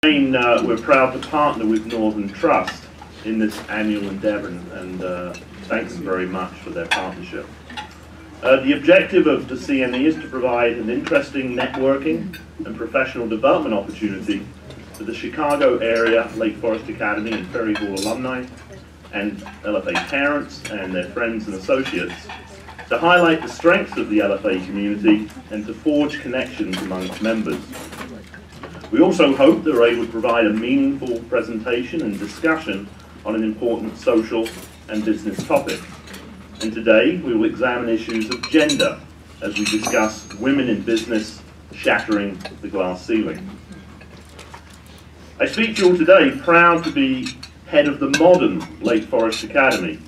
We're proud to partner with Northern Trust in this annual endeavour and thank them very much for their partnership. The objective of the CNE is to provide an interesting networking and professional development opportunity for the Chicago area Lake Forest Academy and Ferry Hall alumni and LFA parents and their friends and associates to highlight the strengths of the LFA community and to forge connections amongst members. We also hope that we're able to provide a meaningful presentation and discussion on an important social and business topic. And today we will examine issues of gender as we discuss women in business shattering the glass ceiling. I speak to you all today proud to be head of the modern Lake Forest Academy,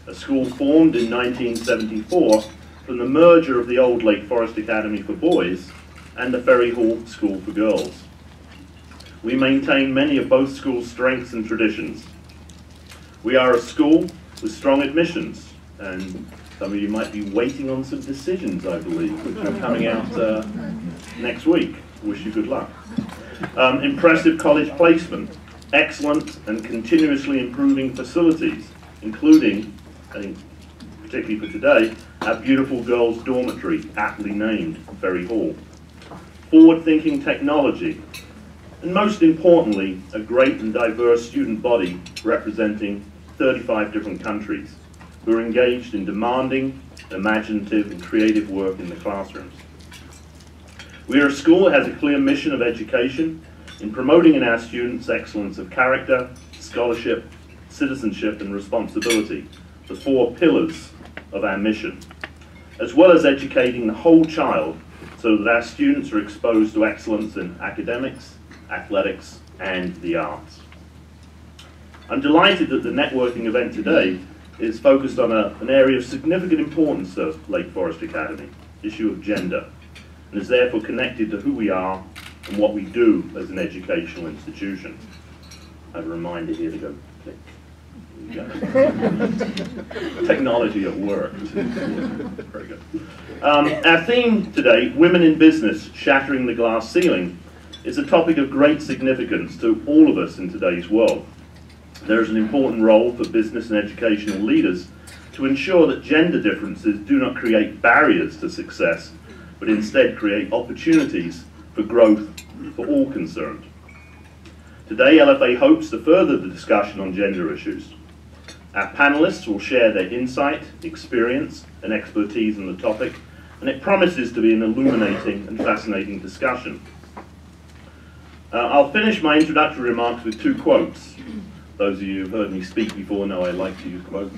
a school formed in 1974 from the merger of the old Lake Forest Academy for boys and the Ferry Hall School for girls. We maintain many of both schools' strengths and traditions. We are a school with strong admissions, and some of you might be waiting on some decisions, I believe, which are coming out next week. Wish you good luck. Impressive college placement, excellent and continuously improving facilities, including, I think particularly for today, our beautiful girls' dormitory, aptly named Ferry Hall. Forward-thinking technology, and most importantly, a great and diverse student body representing 35 different countries who are engaged in demanding, imaginative and creative work in the classrooms. We are a school that has a clear mission of education in promoting in our students excellence of character, scholarship, citizenship and responsibility, the four pillars of our mission, as well as educating the whole child so that our students are exposed to excellence in academics, athletics and the arts. I'm delighted that the networking event today is focused on an area of significant importance to Lake Forest Academy, issue of gender, and is therefore connected to who we are and what we do as an educational institution. I have a reminder here to go click. Technology at work. Very good. Our theme today, Women in Business, Shattering the Glass Ceiling, is a topic of great significance to all of us in today's world. There is an important role for business and educational leaders to ensure that gender differences do not create barriers to success, but instead create opportunities for growth for all concerned. Today, LFA hopes to further the discussion on gender issues. Our panelists will share their insight, experience, and expertise on the topic, and it promises to be an illuminating and fascinating discussion. I'll finish my introductory remarks with two quotes. Those of you who've heard me speak before know I like to use quotes.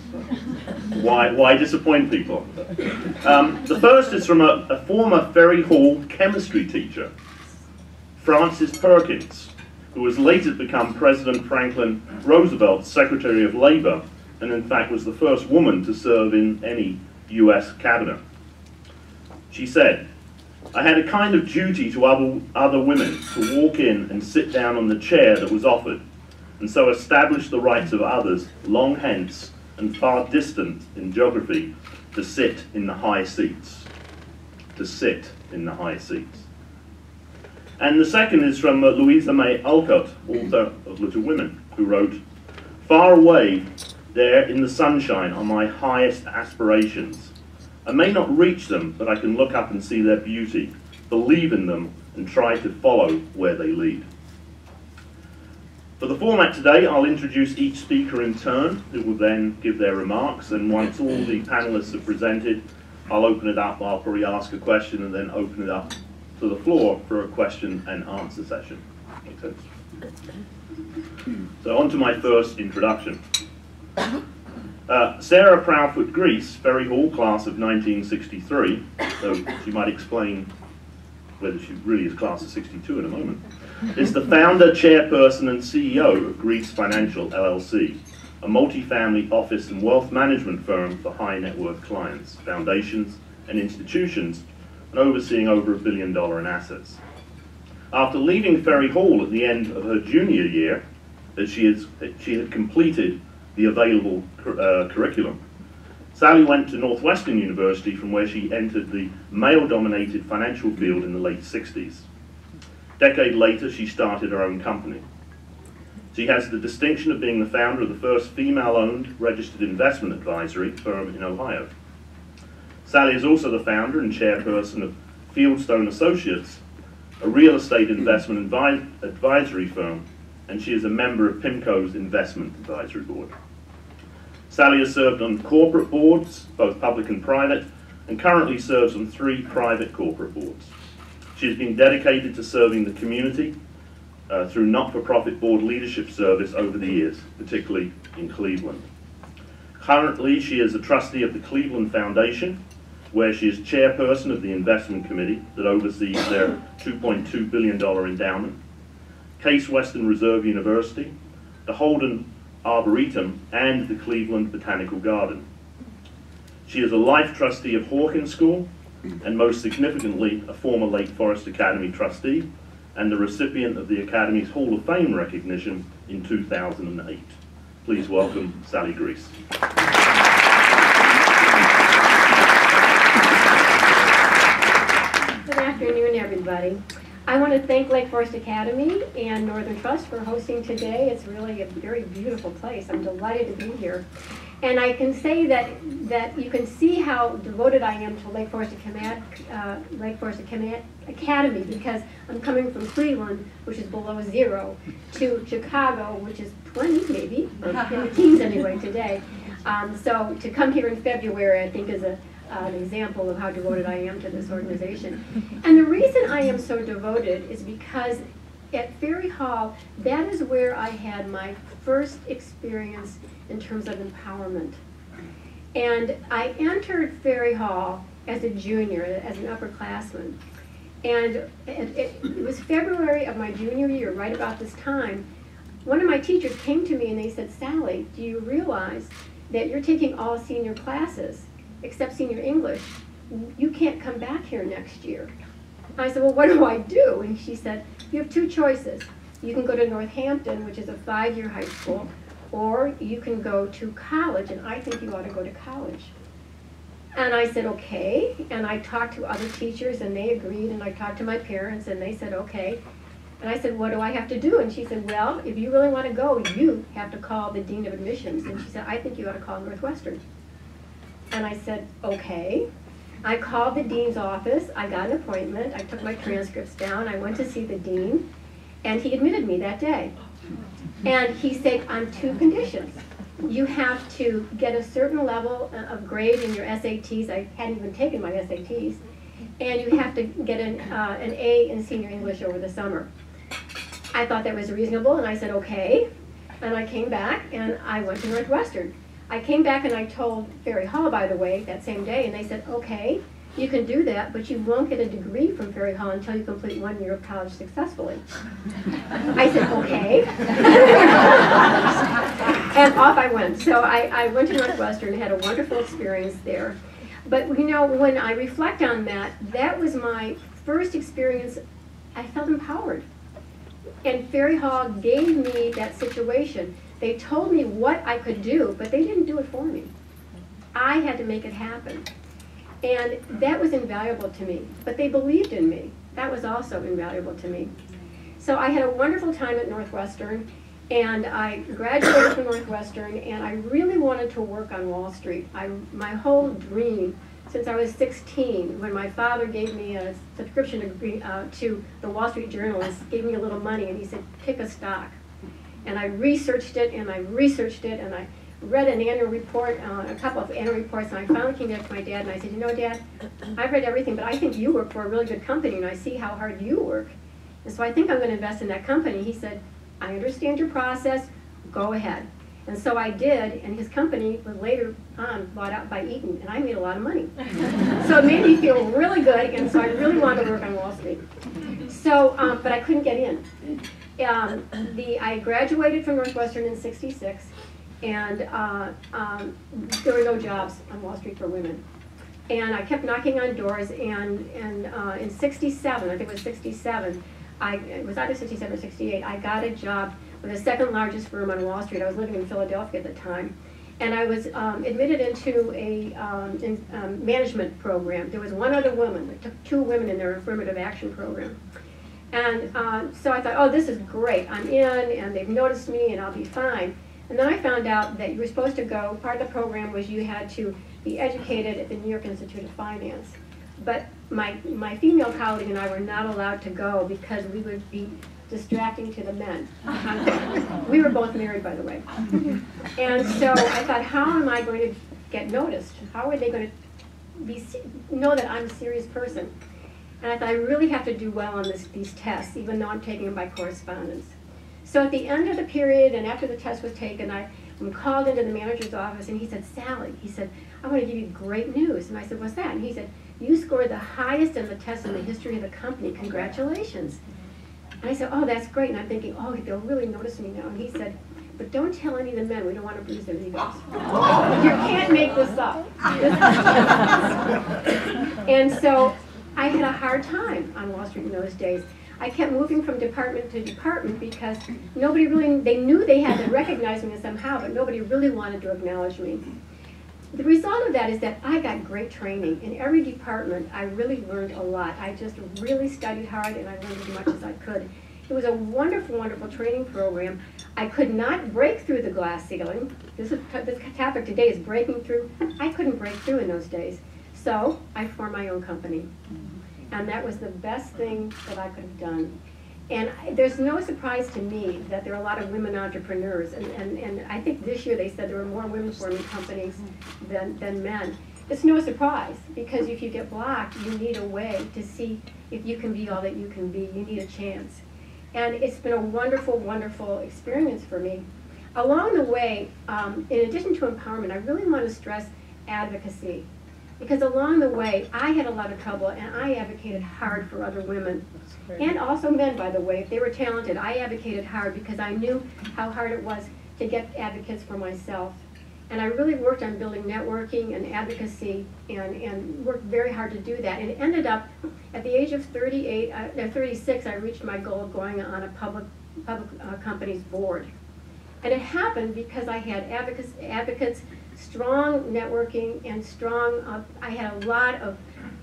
Why disappoint people? The first is from a former Ferry Hall chemistry teacher, Frances Perkins, who has later become President Franklin Roosevelt's Secretary of Labor, and in fact was the first woman to serve in any US cabinet. She said, "I had a kind of duty to other women to walk in and sit down on the chair that was offered, and so establish the rights of others long hence and far distant in geography to sit in the high seats." To sit in the high seats. And the second is from Louisa May Alcott, author of Little Women, who wrote, "Far away there in the sunshine are my highest aspirations. I may not reach them, but I can look up and see their beauty, believe in them, and try to follow where they lead." For the format today, I'll introduce each speaker in turn, who will then give their remarks, and once all the panelists have presented, I'll open it up. I'll probably ask a question and then open it up to the floor for a question and answer session. Make sense? So on to my first introduction. Sarah Proudfoot Gries, Ferry Hall class of 1963, so she might explain whether she really is class of 62 in a moment, is the founder, chairperson and CEO of Gries Financial LLC, a multi-family office and wealth management firm for high net worth clients, foundations and institutions, and overseeing over $1 billion in assets. After leaving Ferry Hall at the end of her junior year, she had completed the available curriculum. Sally went to Northwestern University, from where she entered the male-dominated financial field in the late 60s. decade later, she started her own company. She has the distinction of being the founder of the first female-owned registered investment advisory firm in Ohio. Sally is also the founder and chairperson of Fieldstone Associates, a real estate investment advisory firm, and she is a member of PIMCO's Investment Advisory Board. Sally has served on corporate boards, both public and private, and currently serves on 3 private corporate boards. She has been dedicated to serving the community through not-for-profit board leadership service over the years, particularly in Cleveland. Currently, she is a trustee of the Cleveland Foundation, where she is chairperson of the investment committee that oversees their $2.2 billion endowment, Case Western Reserve University, the Holden Arboretum, and the Cleveland Botanical Garden. She is a life trustee of Hawkins School, and most significantly, a former Lake Forest Academy trustee, and the recipient of the Academy's Hall of Fame recognition in 2008. Please welcome Sally Gries. Good afternoon, everybody. I want to thank Lake Forest Academy and Northern Trust for hosting today. It's really a very beautiful place. I'm delighted to be here. And I can say that you can see how devoted I am to Lake Forest Academy, because I'm coming from Cleveland, which is below 0, to Chicago, which is 20 maybe, or in the teens anyway today. So to come here in February, I think is an example of how devoted I am to this organization. And the reason I am so devoted is because at Ferry Hall, that is where I had my first experience in terms of empowerment. And I entered Ferry Hall as a junior, as an upperclassman. And it was February of my junior year, right about this time. One of my teachers came to me and they said, "Sally, do you realize that you're taking all senior classes, except senior English? You can't come back here next year." I said, "Well, what do I do?" And she said, "You have 2 choices. You can go to Northampton, which is a 5-year high school, or you can go to college, and I think you ought to go to college." And I said, "Okay." And I talked to other teachers, and they agreed, and I talked to my parents, and they said, "Okay." And I said, "What do I have to do?" And she said, "Well, if you really want to go, you have to call the Dean of Admissions." And she said, "I think you ought to call Northwestern." And I said, "Okay." I called the dean's office, I got an appointment, I took my transcripts down, I went to see the dean, and he admitted me that day. And he said, on 2 conditions. You have to get a certain level of grade in your SATs, I hadn't even taken my SATs, and you have to get an A in senior English over the summer. I thought that was reasonable, and I said, "Okay." And I came back, and I went to Northwestern. I came back and I told Ferry Hall, by the way, that same day, and they said, "Okay, you can do that, but you won't get a degree from Ferry Hall until you complete 1 year of college successfully." I said, "Okay." And off I went. So I went to Northwestern and had a wonderful experience there. But you know, when I reflect on that, that was my first experience. I felt empowered. And Ferry Hall gave me that situation. They told me what I could do, but they didn't do it for me. I had to make it happen. And that was invaluable to me. But they believed in me. That was also invaluable to me. So I had a wonderful time at Northwestern, and I graduated from Northwestern, and I really wanted to work on Wall Street. My whole dream, since I was 16, when my father gave me a subscription to the Wall Street Journal, and gave me a little money, and he said, "Pick a stock." And I researched it, and I researched it, and I read an annual report, a couple of annual reports, and I finally came back to my dad, and I said, "You know, Dad, I've read everything, but I think you work for a really good company, and I see how hard you work. And so I think I'm going to invest in that company." He said, "I understand your process, go ahead." And so I did, and his company was later on bought out by Eaton, and I made a lot of money. So it made me feel really good, and so I really wanted to work on Wall Street. So, but I couldn't get in. I graduated from Northwestern in '66, and there were no jobs on Wall Street for women. And I kept knocking on doors, and in '67, I think it was '67, it was either '67 or '68, I got a job with the 2nd largest firm on Wall Street. I was living in Philadelphia at the time. And I was admitted into a management program. There was one other woman. They took 2 women in their affirmative action program. And so I thought, oh, this is great. I'm in, and they've noticed me, and I'll be fine. And then I found out that you were supposed to go, part of the program was you had to be educated at the New York Institute of Finance. But my female colleague and I were not allowed to go because we would be distracting to the men. We were both married, by the way. And so I thought, how am I going to get noticed? How are they going to know that I'm a serious person? And I thought, I really have to do well on these tests, even though I'm taking them by correspondence. So at the end of the period, and after the test was taken, I'm called into the manager's office, and he said, Sally, he said, I want to give you great news. And I said, what's that? And he said, you scored the highest in the test in the history of the company. Congratulations. And I said, oh, that's great. And I'm thinking, oh, they'll really notice me now. And he said, but don't tell any of the men. We don't want to bruise their egos. You can't make this up. And so I had a hard time on Wall Street in those days. I kept moving from department to department because nobody really, they knew they had to recognize me somehow, but nobody really wanted to acknowledge me. The result of that is that I got great training. In every department, I really learned a lot. I just really studied hard, and I learned as much as I could. It was a wonderful, wonderful training program. I could not break through the glass ceiling. This topic today is breaking through. I couldn't break through in those days. So I formed my own company. And that was the best thing that I could have done. And there's no surprise to me that there are a lot of women entrepreneurs. And I think this year they said there were more women forming companies than men. It's no surprise, because if you get blocked, you need a way to see if you can be all that you can be. You need a chance. And it's been a wonderful, wonderful experience for me. Along the way, in addition to empowerment, I really want to stress advocacy. Because along the way, I had a lot of trouble, and I advocated hard for other women. And also men, by the way. If they were talented, I advocated hard because I knew how hard it was to get advocates for myself. And I really worked on building networking and advocacy, and worked very hard to do that. And it ended up, at the age of 36, I reached my goal of going on a public company's board. And it happened because I had advocates, strong networking, and strong, I had a lot of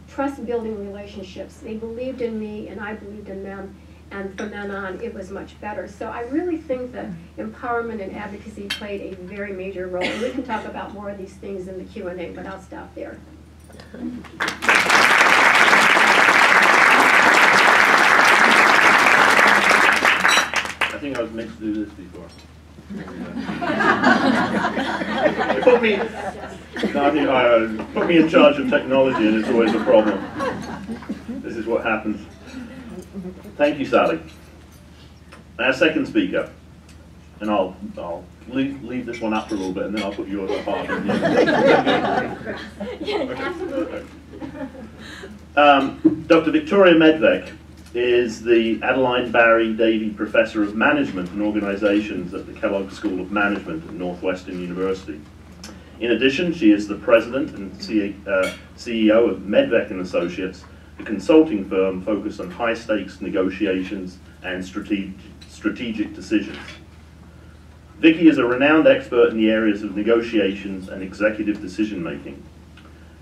trust-building relationships. They believed in me, and I believed in them, and from then on, it was much better. So I really think that empowerment and advocacy played a very major role. And we can talk about more of these things in the Q&A, but I'll stop there. I think I was meant to do this before. Put me in charge of technology, and it's always a problem. This is what happens. Thank you, Sally. Our second speaker, and I'll leave this one up for a little bit, and then I'll put yours up after. Absolutely. Dr. Victoria Medvec is the Adeline Barry Davey Professor of Management and Organizations at the Kellogg School of Management at Northwestern University. In addition, she is the president and CEO of Medvec & Associates, a consulting firm focused on high-stakes negotiations and strategic decisions. Vicky is a renowned expert in the areas of negotiations and executive decision-making.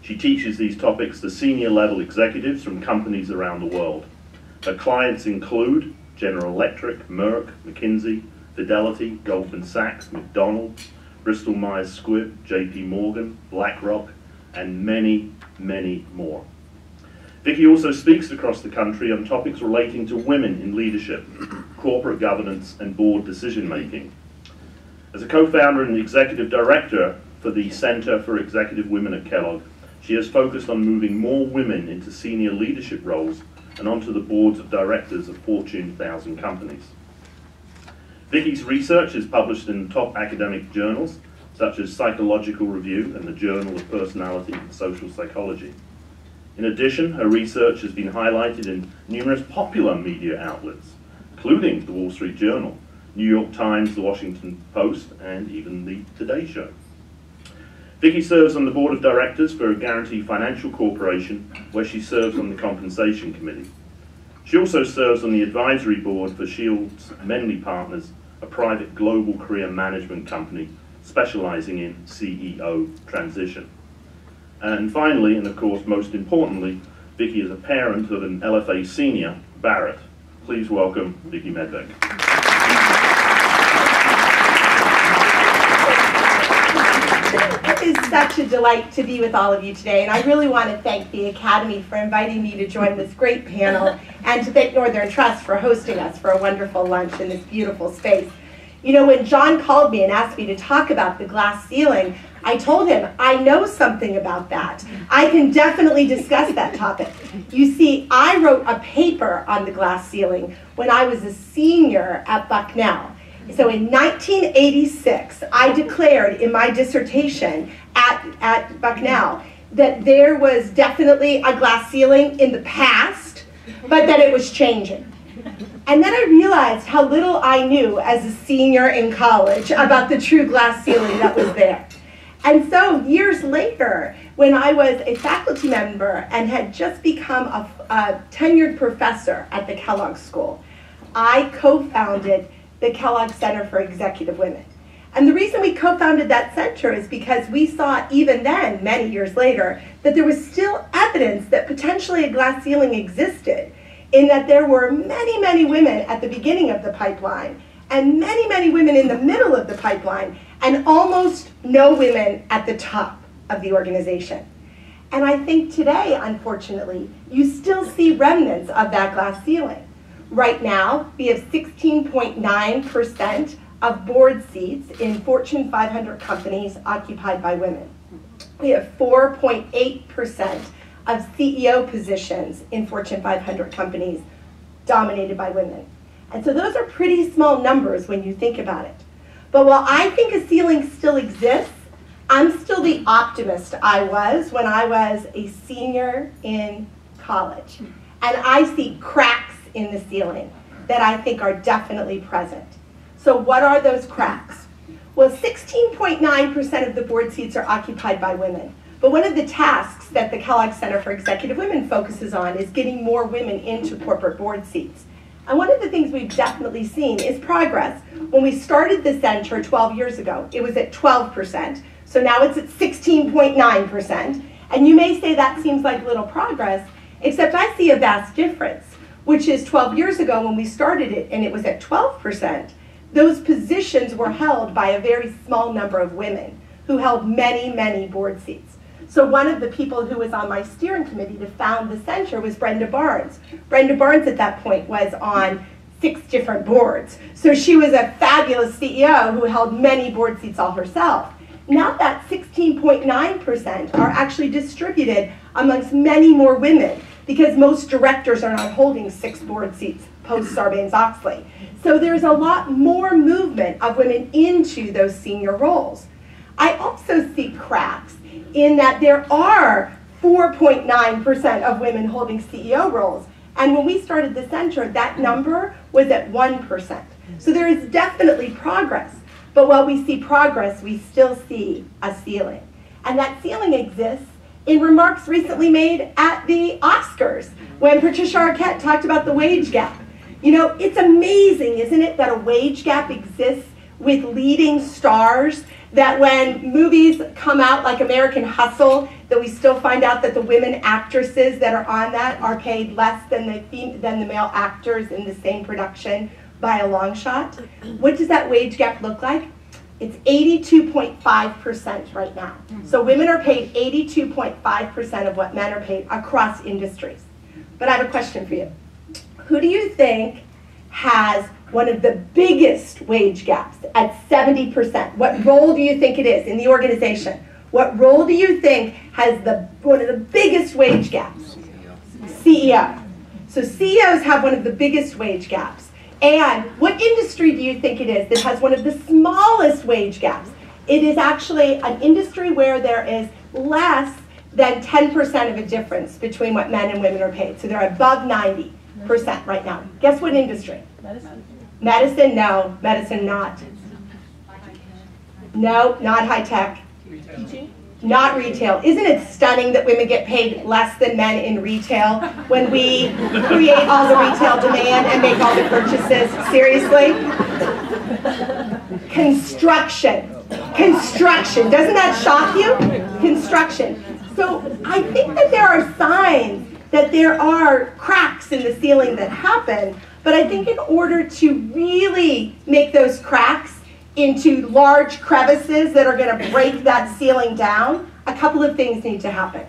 She teaches these topics to senior-level executives from companies around the world. Her clients include General Electric, Merck, McKinsey, Fidelity, Goldman Sachs, McDonald's, Bristol Myers Squibb, JP Morgan, BlackRock, and many, many more. Vicky also speaks across the country on topics relating to women in leadership, corporate governance, and board decision-making. As a co-founder and executive director for the Center for Executive Women at Kellogg, she has focused on moving more women into senior leadership roles and onto the boards of directors of Fortune 1000 companies. Vicky's research is published in top academic journals, such as Psychological Review and the Journal of Personality and Social Psychology. In addition, her research has been highlighted in numerous popular media outlets, including the Wall Street Journal, New York Times, the Washington Post, and even the Today Show. Vicky serves on the board of directors for a Guarantee Financial Corporation, where she serves on the compensation committee. She also serves on the advisory board for Shields Menley Partners, a private global career management company specializing in CEO transition. And finally, and of course most importantly, Vicky is a parent of an LFA senior, Barrett, please welcome Vicki Medvec. It is such a delight to be with all of you today, and I really want to thank the Academy for inviting me to join this great panel, and to thank Northern Trust for hosting us for a wonderful lunch in this beautiful space. You know, when John called me and asked me to talk about the glass ceiling, I told him, I know something about that. I can definitely discuss that topic. You see, I wrote a paper on the glass ceiling when I was a senior at Bucknell. So in 1986, I declared in my dissertation at Bucknell that there was definitely a glass ceiling in the past, but that it was changing. And then I realized how little I knew as a senior in college about the true glass ceiling that was there. And so years later, when I was a faculty member and had just become a tenured professor at the Kellogg School, I co-founded the Kellogg Center for Executive Women. And the reason we co-founded that center is because we saw even then, many years later, that there was still evidence that potentially a glass ceiling existed, in that there were many, many women at the beginning of the pipeline, and many, many women in the middle of the pipeline, and almost no women at the top of the organization. And I think today, unfortunately, you still see remnants of that glass ceiling. Right now, we have 16.9% of board seats in Fortune 500 companies occupied by women. We have 4.8% of CEO positions in Fortune 500 companies dominated by women. And so those are pretty small numbers when you think about it. But while I think a ceiling still exists, I'm still the optimist I was when I was a senior in college. And I see cracks in the ceiling that I think are definitely present. So what are those cracks? Well, 16.9% of the board seats are occupied by women. But one of the tasks that the Kellogg Center for Executive Women focuses on is getting more women into corporate board seats. And one of the things we've definitely seen is progress. When we started the center 12 years ago, it was at 12%. So now it's at 16.9%. And you may say that seems like little progress, except I see a vast difference, which is 12 years ago when we started it and it was at 12%, those positions were held by a very small number of women who held many, many board seats. So one of the people who was on my steering committee to found the center was Brenda Barnes. Brenda Barnes at that point was on 6 different boards. So she was a fabulous CEO who held many board seats all herself. Now that 16.9% are actually distributed amongst many more women, because most directors are not holding 6 board seats post Sarbanes-Oxley. So there's a lot more movement of women into those senior roles. I also see cracks in that there are 4.9% of women holding CEO roles. And when we started the center, that number was at 1%. So there is definitely progress. But while we see progress, we still see a ceiling. And that ceiling exists in remarks recently made at the Oscars when Patricia Arquette talked about the wage gap. You know, it's amazing, isn't it, that a wage gap exists with leading stars, that when movies come out like American Hustle, that we still find out that the women actresses that are on that are paid less than the male actors in the same production by a long shot. What does that wage gap look like? It's 82.5% right now. So women are paid 82.5% of what men are paid across industries. But I have a question for you. Who do you think has one of the biggest wage gaps at 70%? What role do you think it is in the organization? What role do you think has one of the biggest wage gaps? CEO. So CEOs have one of the biggest wage gaps. And what industry do you think it is that has one of the smallest wage gaps? It is actually an industry where there is less than 10% of a difference between what men and women are paid. So they're above 90% right now. Guess what industry? Medicine. Medicine, no. Medicine, not. No, not high tech. Teaching? Not retail. Isn't it stunning that women get paid less than men in retail when we create all the retail demand and make all the purchases? Seriously? Construction. Construction. Doesn't that shock you? Construction. So I think that there are signs that there are cracks in the ceiling that happen, But I think in order to really make those cracks into large crevices that are going to break that ceiling down, a couple of things need to happen.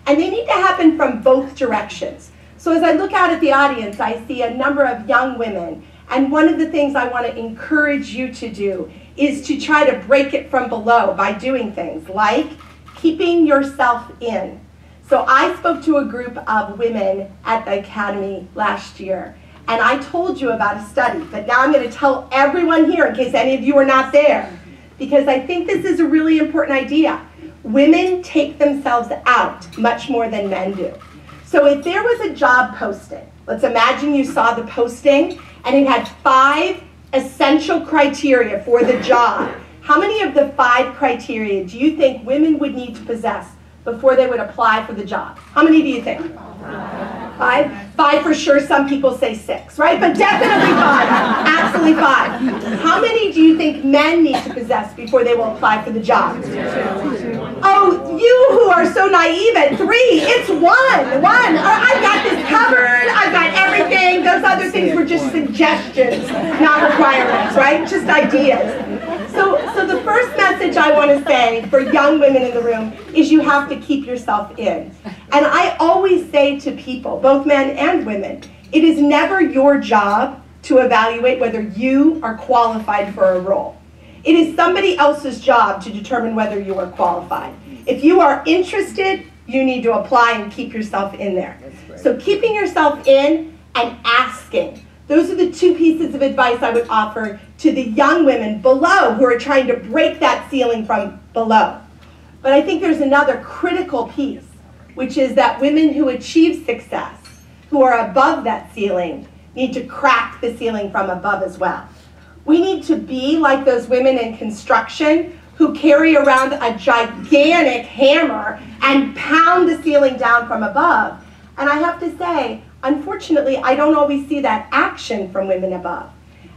And they need to happen from both directions. So as I look out at the audience, I see a number of young women. And one of the things I want to encourage you to do is to try to break it from below by doing things like keeping yourself in. So I spoke to a group of women at the Academy last year. And I told you about a study, but now I'm going to tell everyone here in case any of you are not there, because I think this is a really important idea. Women take themselves out much more than men do. So if there was a job posting, let's imagine you saw the posting and it had 5 essential criteria for the job. How many of the 5 criteria do you think women would need to possess before they would apply for the job? How many do you think? 5? 5 for sure. Some people say 6, right? But definitely 5. Absolutely 5. How many do you think men need to possess before they will apply for the job? 2. Oh, you who are so naive at 3, it's 1. I've got this covered. I've got everything. Those other things were just suggestions, not requirements, right? Just ideas. So the first message I want to say for young women in the room is you have to keep yourself in. And I always say to people, both men and women, it is never your job to evaluate whether you are qualified for a role. It is somebody else's job to determine whether you are qualified. If you are interested, you need to apply and keep yourself in there. So keeping yourself in and asking. Those are the 2 pieces of advice I would offer to the young women below who are trying to break that ceiling from below. But I think there's another critical piece, which is that women who achieve success, who are above that ceiling, need to crack the ceiling from above as well. We need to be like those women in construction who carry around a gigantic hammer and pound the ceiling down from above. And I have to say, unfortunately, I don't always see that action from women above.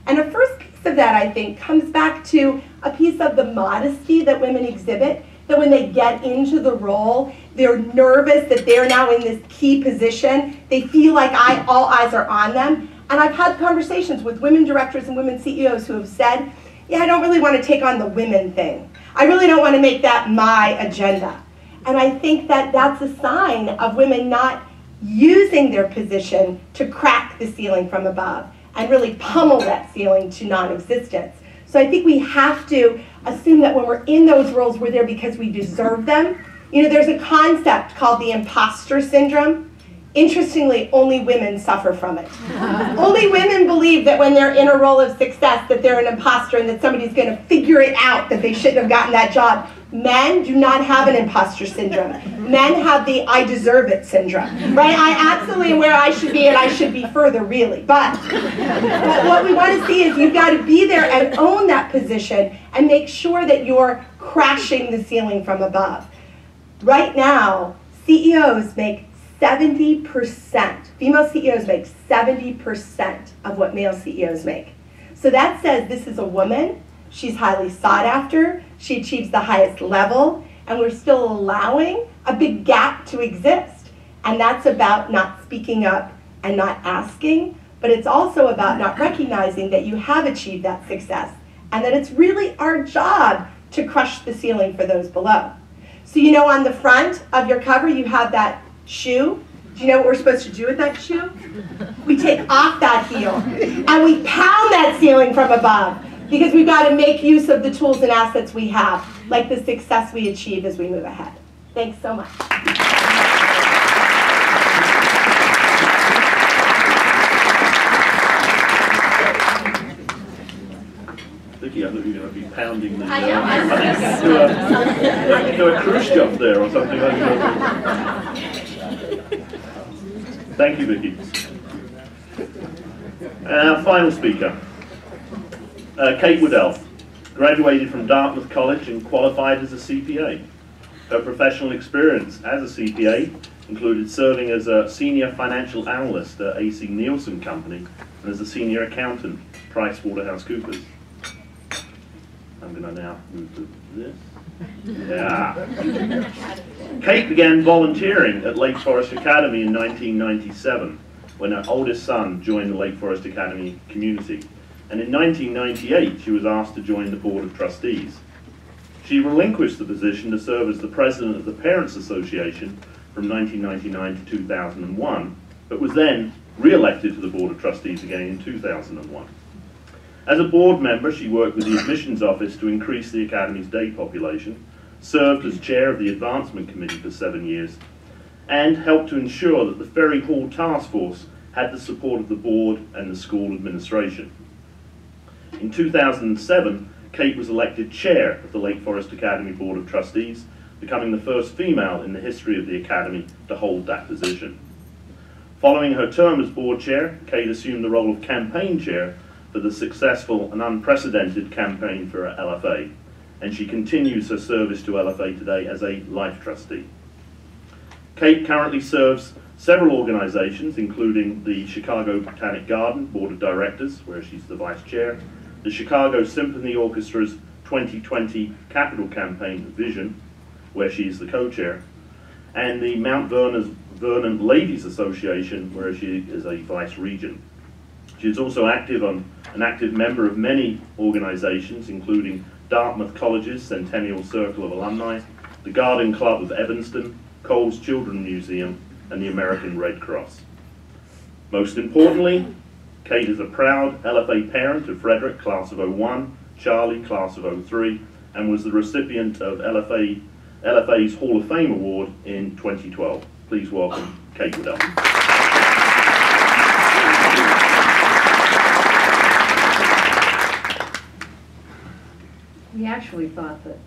And a first piece of that, I think, comes back to a piece of the modesty that women exhibit, that when they get into the role, they're nervous that they're now in this key position. They feel like all eyes are on them. And I've had conversations with women directors and women CEOs who have said, yeah, I don't really want to take on the women thing. I really don't want to make that my agenda. And I think that that's a sign of women not using their position to crack the ceiling from above and really pummel that ceiling to non-existence. So I think we have to assume that when we're in those roles, we're there because we deserve them. You know, there's a concept called the imposter syndrome. Interestingly, only women suffer from it. Only women believe that when they're in a role of success that they're an imposter and that somebody's going to figure it out, that they shouldn't have gotten that job. Men do not have an imposter syndrome. Men have the I deserve it syndrome, right? I absolutely am where I should be and I should be further, really. But what we want to see is you've got to be there and own that position and make sure that you're crashing the ceiling from above. Right now, CEOs make 70%, female CEOs make 70% of what male CEOs make. So that says this is a woman, she's highly sought after, she achieves the highest level, and we're still allowing a big gap to exist. And that's about not speaking up and not asking, but it's also about not recognizing that you have achieved that success and that it's really our job to crush the ceiling for those below. So you know on the front of your cover you have that shoe. Do you know what we're supposed to do with that shoe? We take off that heel and we pound that ceiling from above because we've got to make use of the tools and assets we have, like the success we achieve as we move ahead. Thanks so much. Vicky, I thought you were going to be pounding the... I think do a Khrushchev there or something like that. Thank you, Vicky. And our final speaker, Kate Waddell, graduated from Dartmouth College and qualified as a CPA. Her professional experience as a CPA included serving as a senior financial analyst at AC Nielsen Company and as a senior accountant at PricewaterhouseCoopers. I'm going to now move to this. Yeah. Kate began volunteering at Lake Forest Academy in 1997 when her oldest son joined the Lake Forest Academy community. And in 1998, she was asked to join the Board of Trustees. She relinquished the position to serve as the president of the Parents Association from 1999 to 2001, but was then re-elected to the Board of Trustees again in 2001. As a board member, she worked with the admissions office to increase the Academy's day population, served as chair of the Advancement Committee for 7 years, and helped to ensure that the Ferry Hall Task Force had the support of the board and the school administration. In 2007, Kate was elected chair of the Lake Forest Academy Board of Trustees, becoming the first female in the history of the Academy to hold that position. Following her term as board chair, Kate assumed the role of campaign chair for the successful and unprecedented campaign for LFA, and she continues her service to LFA today as a life trustee. Kate currently serves several organizations, including the Chicago Botanic Garden Board of Directors, where she's the vice chair, the Chicago Symphony Orchestra's 2020 Capital Campaign Vision, where she is the co-chair, and the Mount Vernon Ladies Association, where she is a vice regent. She is also an active member of many organizations, including Dartmouth College's Centennial Circle of Alumni, the Garden Club of Evanston, Cole's Children's Museum, and the American Red Cross. Most importantly, Kate is a proud LFA parent of Frederick, class of 01, Charlie, class of 03, and was the recipient of LFA's Hall of Fame Award in 2012. Please welcome Kate Waddell. We actually thought that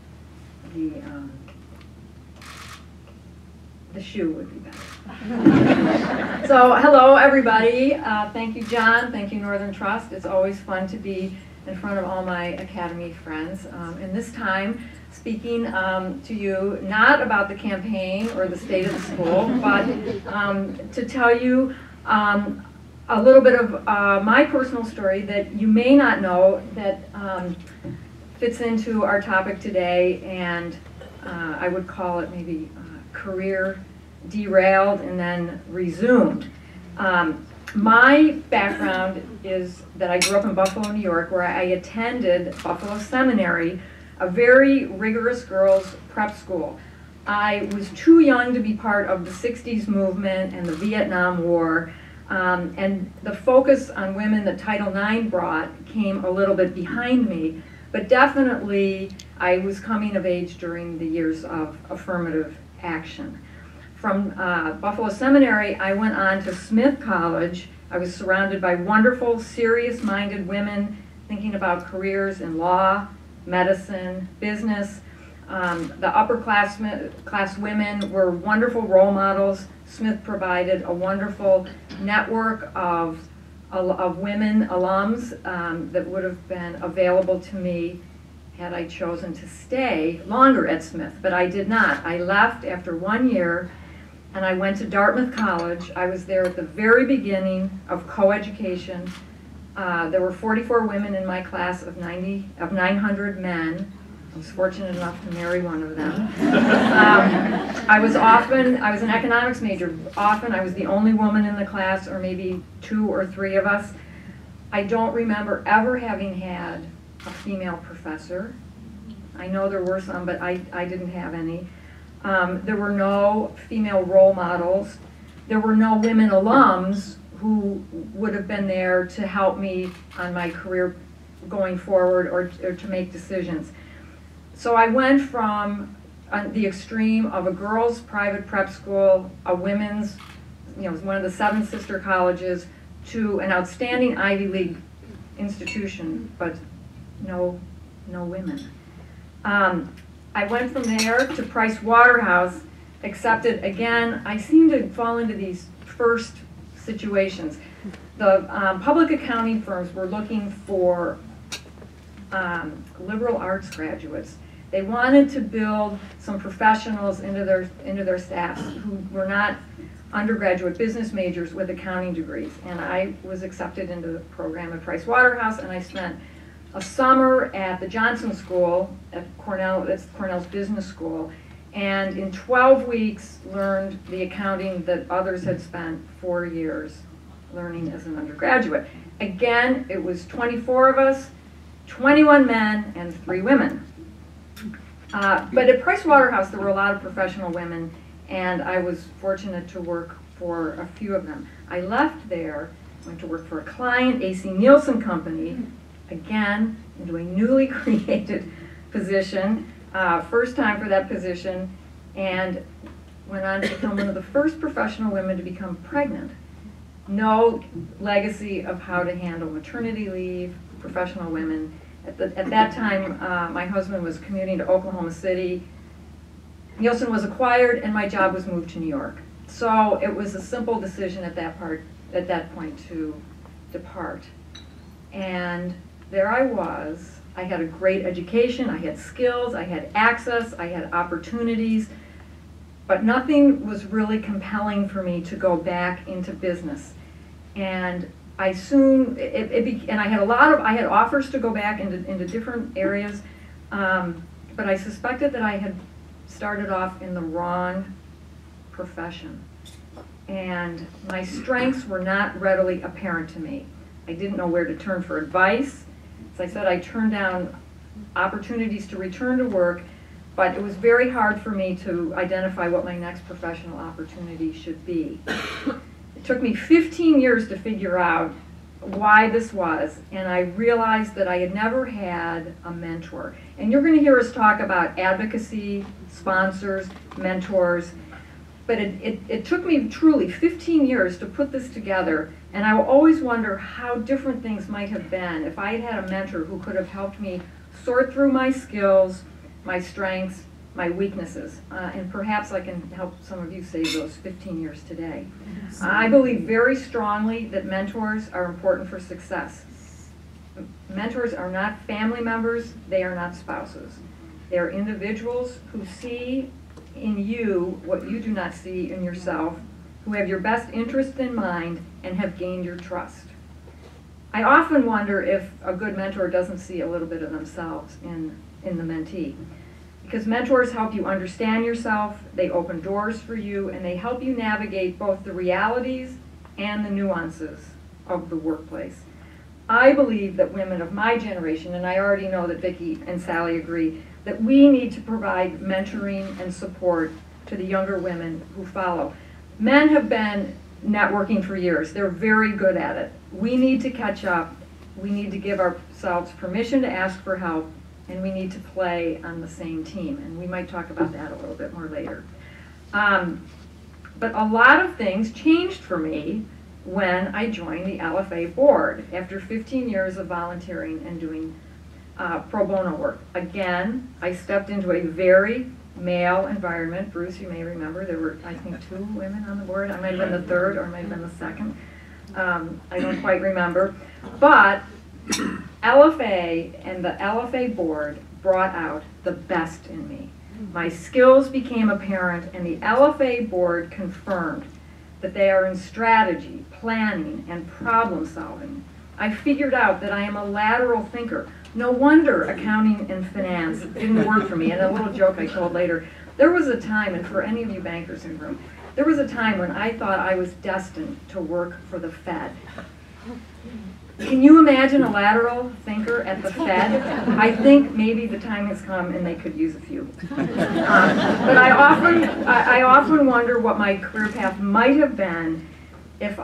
the shoe would be better. So, hello everybody. Thank you, John. Thank you, Northern Trust. It's always fun to be in front of all my Academy friends. And this time, speaking to you not about the campaign or the state of the school, but to tell you a little bit of my personal story that you may not know that fits into our topic today, and I would call it maybe career derailed and then resumed. My background is that I grew up in Buffalo, New York, where I attended Buffalo Seminary, a very rigorous girls' prep school. I was too young to be part of the 60s movement and the Vietnam War, and the focus on women that Title IX brought came a little bit behind me, but definitely I was coming of age during the years of affirmative action. From Buffalo Seminary, I went on to Smith College. I was surrounded by wonderful, serious-minded women thinking about careers in law, medicine, business. The upper class women were wonderful role models. Smith provided a wonderful network of women alums that would have been available to me had I chosen to stay longer at Smith, but I did not. I left after 1 year, and I went to Dartmouth College. I was there at the very beginning of co-education. There were 44 women in my class of 900 men. I was fortunate enough to marry one of them. I was an economics major. Often I was the only woman in the class, or maybe 2 or 3 of us. I don't remember ever having had a female professor. I know there were some, but I didn't have any. There were no female role models. There were no women alums who would have been there to help me on my career going forward or to make decisions. So I went from the extreme of a girls' private prep school, a women's, one of the 7 sister colleges, to an outstanding Ivy League institution, but no women. I went from there to Price Waterhouse, accepted again. I seem to fall into these first situations. The public accounting firms were looking for liberal arts graduates. They wanted to build some professionals into their staffs who were not undergraduate business majors with accounting degrees. And I was accepted into the program at Price Waterhouse, and I spent a summer at the Johnson School at Cornell. That's Cornell's business school, and in 12 weeks learned the accounting that others had spent 4 years learning as an undergraduate. Again, it was 24 of us, 21 men and 3 women. But at Price Waterhouse, there were a lot of professional women, and I was fortunate to work for a few of them. I left there, went to work for a client, AC Nielsen Company, again, into a newly created position, first time for that position, and went on to become one of the first professional women to become pregnant. No legacy of how to handle maternity leave, professional women. At that time, my husband was commuting to Oklahoma City. Nielsen was acquired, and my job was moved to New York. So it was a simple decision at that point to depart. And there I was. I had a great education, I had skills, I had access, I had opportunities, but nothing was really compelling for me to go back into business. And I soon, and I had offers to go back into different areas, but I suspected that I had started off in the wrong profession. And my strengths were not readily apparent to me. I didn't know where to turn for advice. As I said, I turned down opportunities to return to work, but it was very hard for me to identify what my next professional opportunity should be. It took me 15 years to figure out why this was, and I realized that I had never had a mentor. And you're going to hear us talk about advocacy, sponsors, mentors, but it took me truly 15 years to put this together, and I will always wonder how different things might have been if I had had a mentor who could have helped me sort through my skills, my strengths, my weaknesses, and perhaps I can help some of you save those 15 years today. I believe very strongly that mentors are important for success. Mentors are not family members, they are not spouses. They are individuals who see in you what you do not see in yourself, who have your best interest in mind and have gained your trust. I often wonder if a good mentor doesn't see a little bit of themselves in the mentee. Because mentors help you understand yourself, they open doors for you, and they help you navigate both the realities and the nuances of the workplace. I believe that women of my generation, and I already know that Vicki and Sally agree, that we need to provide mentoring and support to the younger women who follow. Men have been networking for years. They're very good at it. We need to catch up. We need to give ourselves permission to ask for help, and we need to play on the same team. And we might talk about that a little bit more later. But a lot of things changed for me when I joined the LFA board after 15 years of volunteering and doing pro bono work. Again, I stepped into a very male environment. Bruce, you may remember, there were, I think, 2 women on the board. I might have been the 3rd or I might have been the 2nd. I don't quite remember. But LFA and the LFA board brought out the best in me. My skills became apparent, and the LFA board confirmed that they are in strategy, planning, and problem solving. I figured out that I am a lateral thinker. No wonder accounting and finance didn't work for me. And a little joke I told later, there was a time, and for any of you bankers in the room, there was a time when I thought I was destined to work for the Fed. Can you imagine a lateral thinker at the Fed? I think maybe the time has come and they could use a few. But I often wonder what my career path might have been if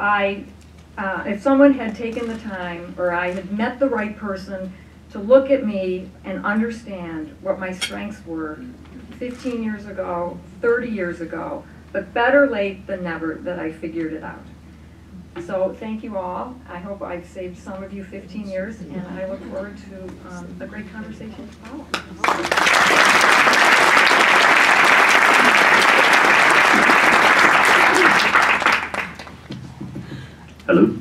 someone had taken the time, or I had met the right person to look at me and understand what my strengths were 15 years ago, 30 years ago, but better late than never that I figured it out. So thank you all. I hope I've saved some of you 15 years, and I look forward to a great conversation to follow. Hello.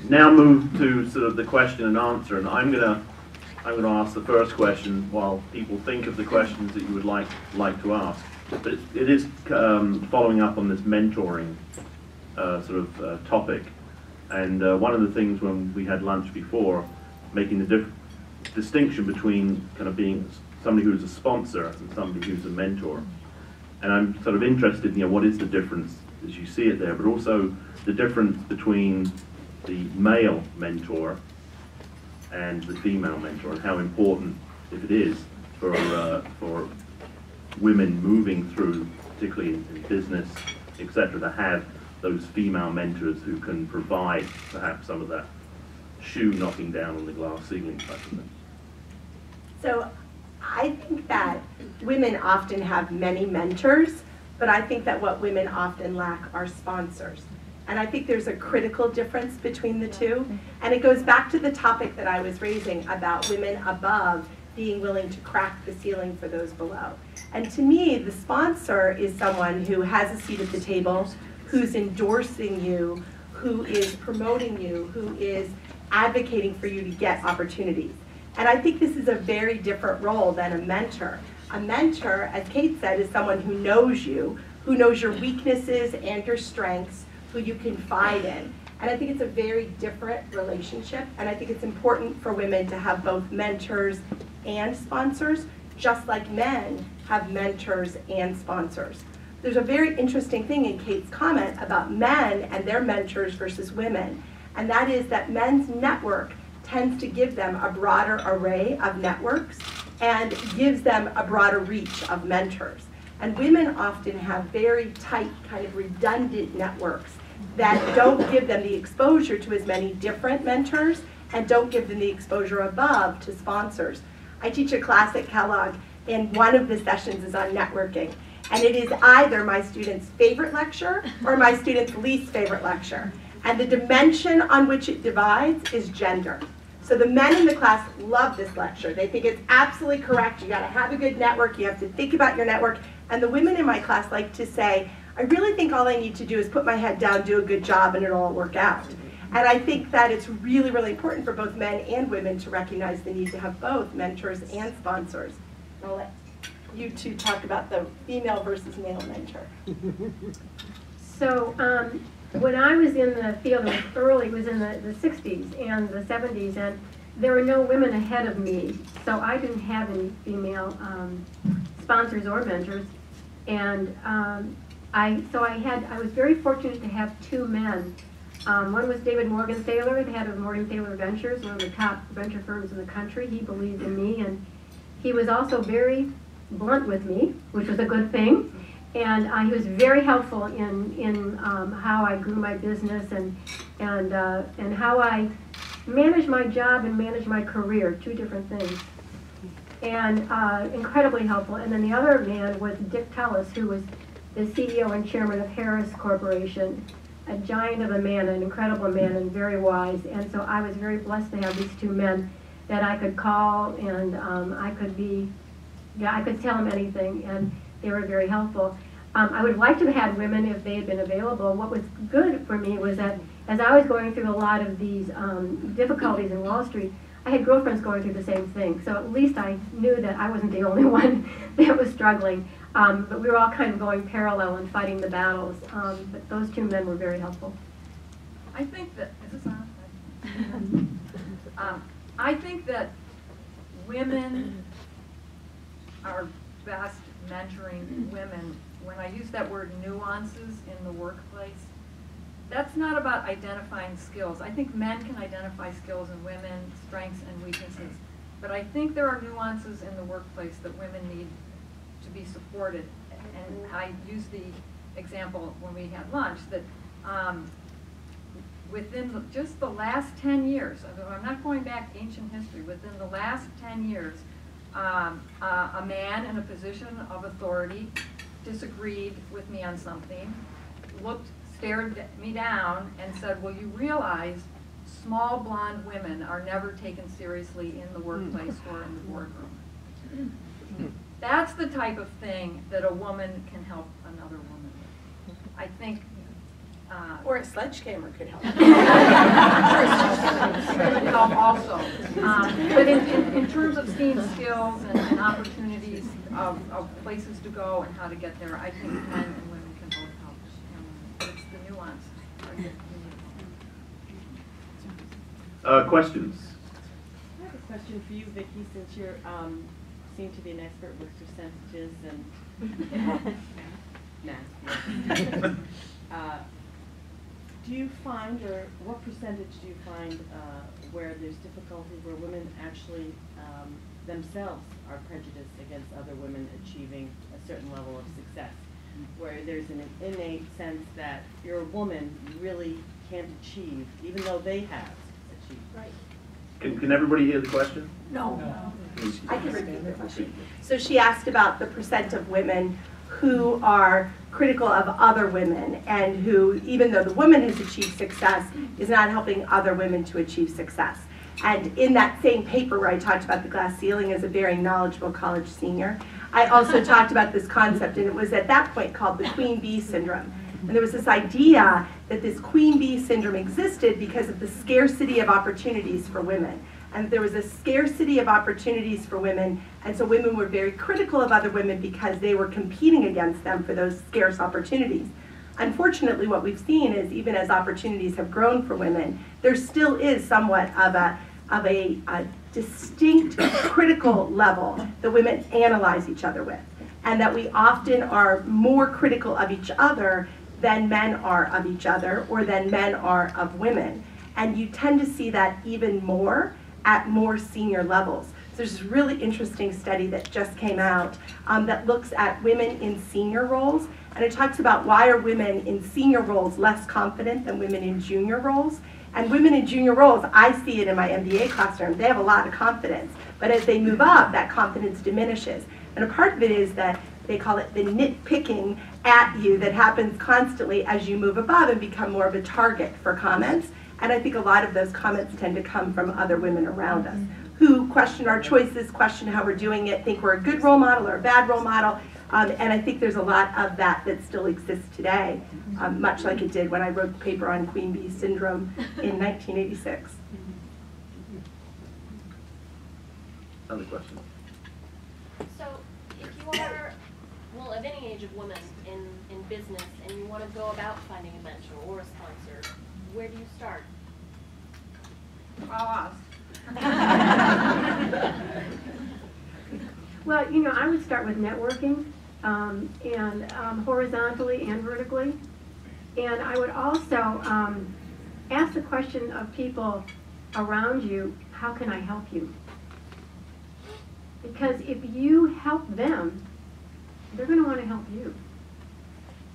Now move to sort of the question and answer, and I'm gonna ask the first question while people think of the questions that you would like to ask. But it is following up on this mentoring topic, and one of the things when we had lunch before, making the distinction between kind of being somebody who's a sponsor and somebody who's a mentor. And I'm sort of interested, what is the difference as you see it there, but also the difference between the male mentor and the female mentor, and how important, if it is, for women moving through, particularly in business, etc., to have those female mentors who can provide perhaps some of that shoe knocking down on the glass ceiling type of thing. So I think that women often have many mentors, but I think that what women often lack are sponsors. And I think there's a critical difference between the two. And it goes back to the topic that I was raising about women above being willing to crack the ceiling for those below. And to me, the sponsor is someone who has a seat at the table, who's endorsing you, who is promoting you, who is advocating for you to get opportunities. And I think this is a very different role than a mentor. A mentor, as Kate said, is someone who knows you, who knows your weaknesses and your strengths, who you confide in. And I think it's a very different relationship, and I think it's important for women to have both mentors and sponsors, just like men have mentors and sponsors. There's a very interesting thing in Kate's comment about men and their mentors versus women, and that is that men's network tends to give them a broader array of networks and gives them a broader reach of mentors. And women often have very tight, kind of redundant networks that don't give them the exposure to as many different mentors and don't give them the exposure above to sponsors. I teach a class at Kellogg, and one of the sessions is on networking. And it is either my student's favorite lecture or my student's least favorite lecture. And the dimension on which it divides is gender. So the men in the class love this lecture. They think it's absolutely correct. You gotta have a good network. You have to think about your network. And the women in my class like to say, I really think all I need to do is put my head down, do a good job, and it'll all work out. And I think that it's really, really important for both men and women to recognize the need to have both mentors and sponsors. I'll let you two talk about the female versus male mentor. So when I was in the field, it was in the 60s and the 70s, and there were no women ahead of me, so I didn't have any female sponsors or mentors. And I was very fortunate to have two men. One was David Morgan Thaler, the head of Morgan Thaler Ventures, one of the top venture firms in the country. He believed in me, and he was also very blunt with me, which was a good thing. And he was very helpful in how I grew my business and how I managed my job and managed my career, two different things. And incredibly helpful. And then the other man was Dick Tellis, who was the CEO and chairman of Harris Corporation, a giant of a man, an incredible man, and very wise. And so I was very blessed to have these two men that I could call, and I could tell them anything, and they were very helpful. I would like to have had women if they had been available. What was good for me was that as I was going through a lot of these difficulties in Wall Street, I had girlfriends going through the same thing. So at least I knew that I wasn't the only one that was struggling. But we were all kind of going parallel and fighting the battles. But those two men were very helpful. I think that, is this on? I think that women are best mentoring women. When I use that word nuances in the workplace, that's not about identifying skills. I think men can identify skills in women, strengths and weaknesses. But I think there are nuances in the workplace that women need to be supported. And I used the example when we had lunch that within just the last 10 years, I'm not going back ancient history, within the last 10 years, a man in a position of authority disagreed with me on something, stared me down and said, well, you realize small blonde women are never taken seriously in the workplace or in the boardroom. That's the type of thing that a woman can help another woman with. I think Or a sledgehammer could help. Could help also. But in terms of seeing skills and opportunities of places to go and how to get there, I think men and women can both help. It's the nuance. Questions? I have a question for you, Vicki, since you seem to be an expert with percentages and math. Do you find, or what percentage do you find where there's difficulty where women actually themselves are prejudiced against other women achieving a certain level of success? Where there's an innate sense that you're a woman, you really can't achieve, even though they have achieved. Right. Can everybody hear the question? No. I can repeat the question. So she asked about the percent of women who are critical of other women and who, even though the woman has achieved success, is not helping other women to achieve success. And in that same paper where I talked about the glass ceiling as a very knowledgeable college senior, I also talked about this concept, and it was at that point called the queen bee syndrome. And there was this idea that this queen bee syndrome existed because of the scarcity of opportunities for women. And there was a scarcity of opportunities for women, and so women were very critical of other women because they were competing against them for those scarce opportunities. Unfortunately, what we've seen is even as opportunities have grown for women, there still is somewhat of a distinct critical level that women analyze each other with, and that we often are more critical of each other than men are of each other or than men are of women. And you tend to see that even more at more senior levels. So there's this really interesting study that just came out that looks at women in senior roles, and it talks about why are women in senior roles less confident than women in junior roles. And women in junior roles, I see it in my MBA classroom, they have a lot of confidence, but as they move up, that confidence diminishes. And a part of it is that they call it the nitpicking at you that happens constantly as you move above and become more of a target for comments. And I think a lot of those comments tend to come from other women around us who question our choices, question how we're doing it, think we're a good role model or a bad role model. And I think there's a lot of that that still exists today, much like it did when I wrote the paper on queen bee syndrome in 1986. Another question. So if you are, well, of any age of women in business and you want to go about finding a mentor or a sponsor, where do you start? Well, you know, I would start with networking, and horizontally and vertically. And I would also ask the question of people around you, how can I help you? Because if you help them, they're going to want to help you.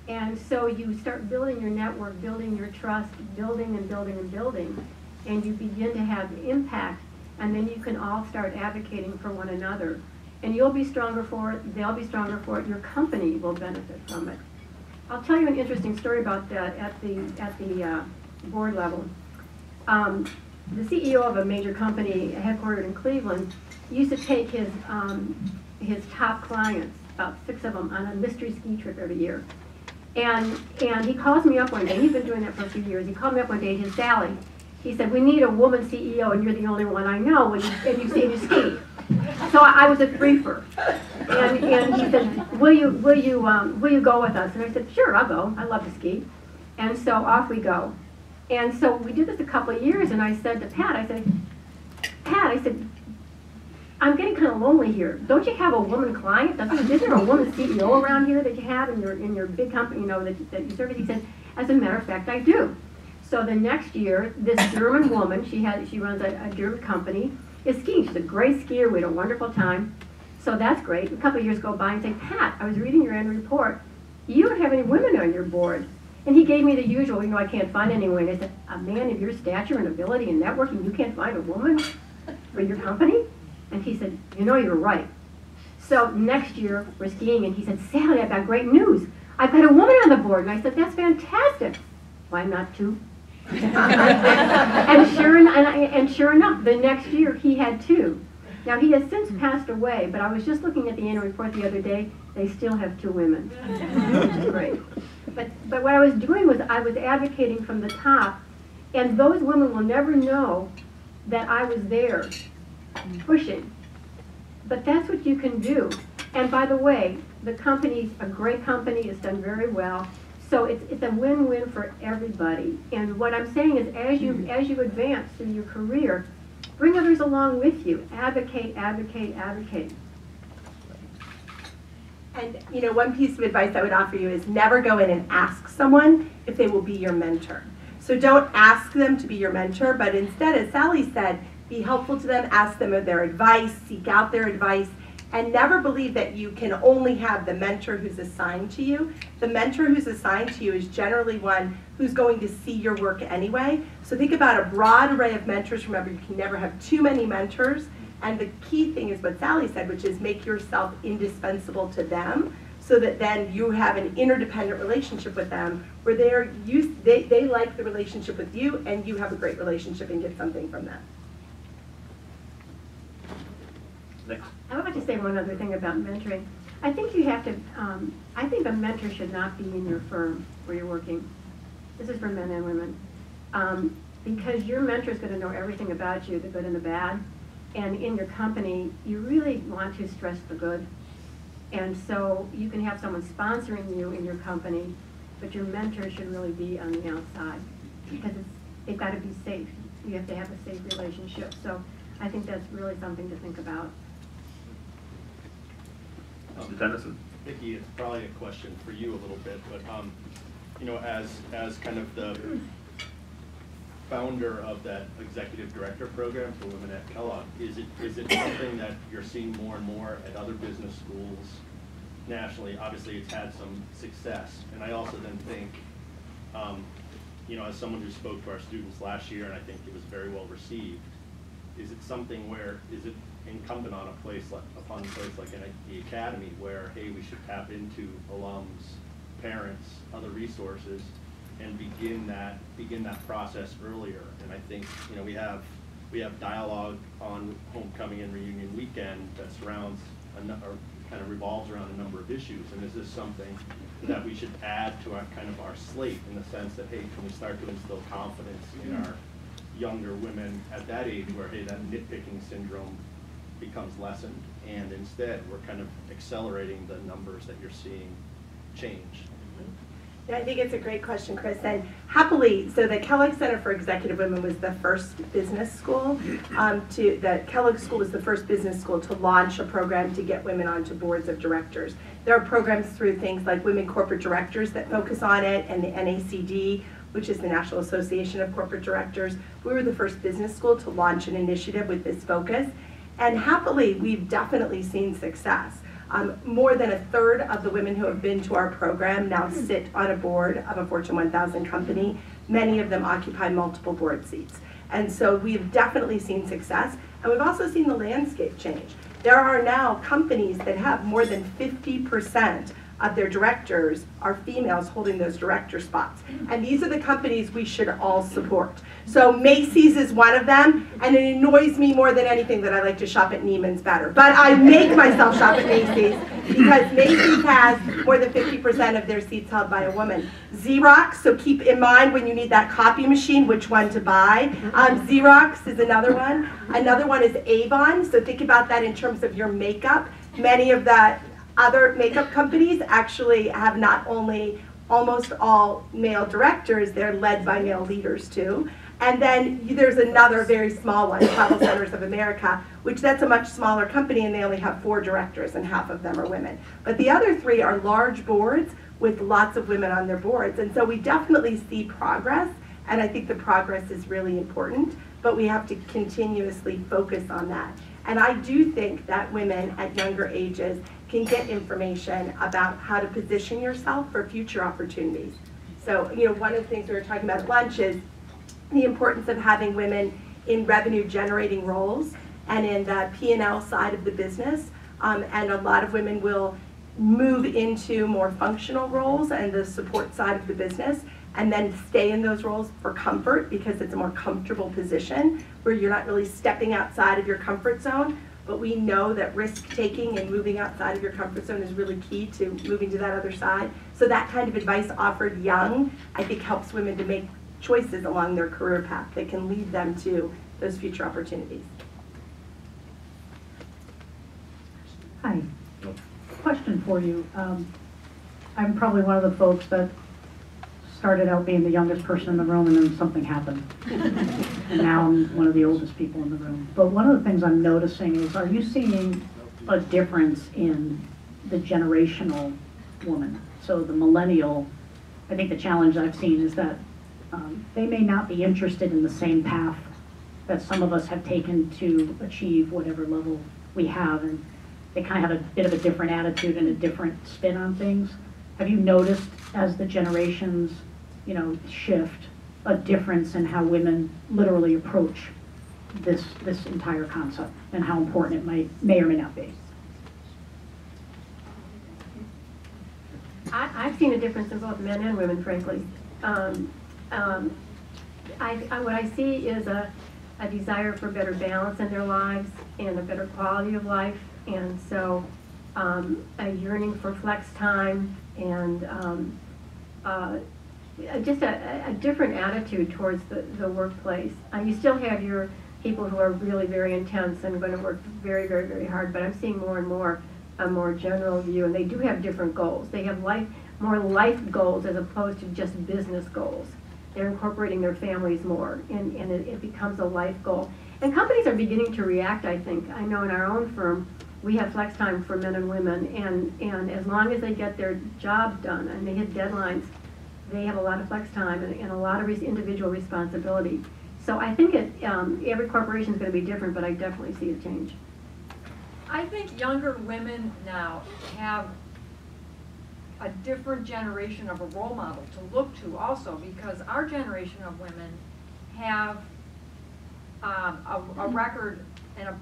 And so you start building your network, building your trust, building and building and building, and you begin to have impact, and then you can all start advocating for one another. And you'll be stronger for it, they'll be stronger for it, your company will benefit from it. I'll tell you an interesting story about that at the board level. The CEO of a major company headquartered in Cleveland used to take his top clients, about 6 of them, on a mystery ski trip every year. And he calls me up one day, he's been doing that for a few years, he called me up one day, he said, Sally, he said, we need a woman CEO and you're the only one I know, and you say you ski. So I was a briefer, and he said, will you go with us? And I said, sure, I'll go, I love to ski. And so off we go. And so we did this a couple of years, and I said to Pat, I said, I'm getting kind of lonely here. Don't you have a woman client? Isn't there a woman CEO around here that you have in your big company, you know, that you service? He said, as a matter of fact, I do. So the next year, this German woman, she runs a German company, is skiing. She's a great skier. We had a wonderful time. So that's great. A couple of years go by and say, Pat, I was reading your annual report. You don't have any women on your board. And he gave me the usual, you know, I can't find anyone. I said, a man of your stature and ability and networking, you can't find a woman for your company? And he said, you know, you're right. So next year, we're skiing, and he said, Sally, I've got great news. I've got a woman on the board. And I said, that's fantastic. Why not 2? and sure enough, the next year, he had 2. Now, he has since passed away, but I was just looking at the annual report the other day. They still have 2 women, which is great. But what I was doing was I was advocating from the top, and those women will never know that I was there pushing. But that's what you can do. And by the way, the company's a great company. It's done very well. So it's a win-win for everybody. And what I'm saying is as you advance through your career, bring others along with you. Advocate, advocate, advocate. And you know, one piece of advice I would offer you is never go in and ask someone if they will be your mentor. So don't ask them to be your mentor, but instead, as Sally said, be helpful to them, ask them their advice, seek out their advice, and never believe that you can only have the mentor who's assigned to you. The mentor who's assigned to you is generally one who's going to see your work anyway. So think about a broad array of mentors. Remember, you can never have too many mentors. And the key thing is what Sally said, which is make yourself indispensable to them so that then you have an interdependent relationship with them where they like the relationship with you and you have a great relationship and get something from them. Next. I would like to say one other thing about mentoring. I think you have to, I think a mentor should not be in your firm where you're working. This is for men and women. Because your mentor is going to know everything about you, the good and the bad. And in your company, you really want to stress the good. And so you can have someone sponsoring you in your company, but your mentor should really be on the outside because they've got to be safe. You have to have a safe relationship. So I think that's really something to think about. Mr. Tennyson. Vicki, it's probably a question for you a little bit, but you know, as kind of the founder of that executive director program for women at Kellogg, is it something that you're seeing more and more at other business schools nationally? Obviously, it's had some success, and I also then think, you know, as someone who spoke to our students last year, and I think it was very well received, is it something where is it incumbent on a place like the academy where, hey, we should tap into alums, parents, other resources, and begin that process earlier? And I think, you know, we have dialogue on homecoming and reunion weekend that surrounds or kind of revolves around a number of issues. And is this something that we should add to our kind of our slate in the sense that, hey, can we start to instill confidence in our younger women at that age where, hey, that nitpicking syndrome becomes lessened, and instead we're kind of accelerating the numbers that you're seeing change? Yeah, I think it's a great question, Chris. And happily, so the Kellogg Center for Executive Women was the first business school the Kellogg School was the first business school to launch a program to get women onto boards of directors. There are programs through things like Women Corporate Directors that focus on it, and the NACD, which is the National Association of Corporate Directors. We were the first business school to launch an initiative with this focus. And happily, we've definitely seen success. More than a third of the women who have been to our program now sit on a board of a Fortune 1000 company. Many of them occupy multiple board seats. And so we've definitely seen success. And we've also seen the landscape change. There are now companies that have more than 50% of their directors are females holding those director spots. And these are the companies we should all support. So Macy's is one of them, and it annoys me more than anything that I like to shop at Neiman's better. But I make myself shop at Macy's because Macy's has more than 50% of their seats held by a woman. Xerox, so keep in mind when you need that copy machine, which one to buy. Xerox is another one. Another one is Avon, so think about that in terms of your makeup. Many of the other makeup companies actually have not only almost all male directors, they're led by male leaders too. And then there's another very small one, Travel Centers of America, which that's a much smaller company and they only have 4 directors and half of them are women. But the other 3 are large boards with lots of women on their boards. And so we definitely see progress, and I think the progress is really important, but we have to continuously focus on that. And I do think that women at younger ages can get information about how to position yourself for future opportunities. So, you know, one of the things we were talking about at lunch is the importance of having women in revenue generating roles and in the P&L side of the business. And a lot of women will move into more functional roles and the support side of the business and then stay in those roles for comfort because it's a more comfortable position where you're not really stepping outside of your comfort zone. But we know that risk-taking and moving outside of your comfort zone is really key to moving to that other side. So that kind of advice offered young, I think, helps women to make choices along their career path that can lead them to those future opportunities. Hi. Question for you. I'm probably one of the folks that started out being the youngest person in the room and then something happened. And now I'm one of the oldest people in the room. But one of the things I'm noticing is, are you seeing a difference in the generational woman. So the millennial, I think the challenge I've seen is that they may not be interested in the same path that some of us have taken to achieve whatever level we have, and they kind of have a bit of a different attitude and a different spin on things. Have you noticed as the generations, shift, a difference in how women literally approach this entire concept and how important it may or may not be? I've seen a difference in both men and women, frankly. What I see is a desire for better balance in their lives and a better quality of life, and so a yearning for flex time and just a different attitude towards the workplace. You still have your people who are really very intense and going to work very, very, very hard, but I'm seeing more and more a more general view, and they do have different goals. They have more life goals as opposed to just business goals. They're incorporating their families more, and it becomes a life goal. And companies are beginning to react, I think. I know in our own firm, we have flex time for men and women, and as long as they get their jobs done and they hit deadlines, they have a lot of flex time and a lot of individual responsibility. So I think every corporation is going to be different, but I definitely see a change. I think younger women now have a different generation of a role model to look to also, because our generation of women have a record and a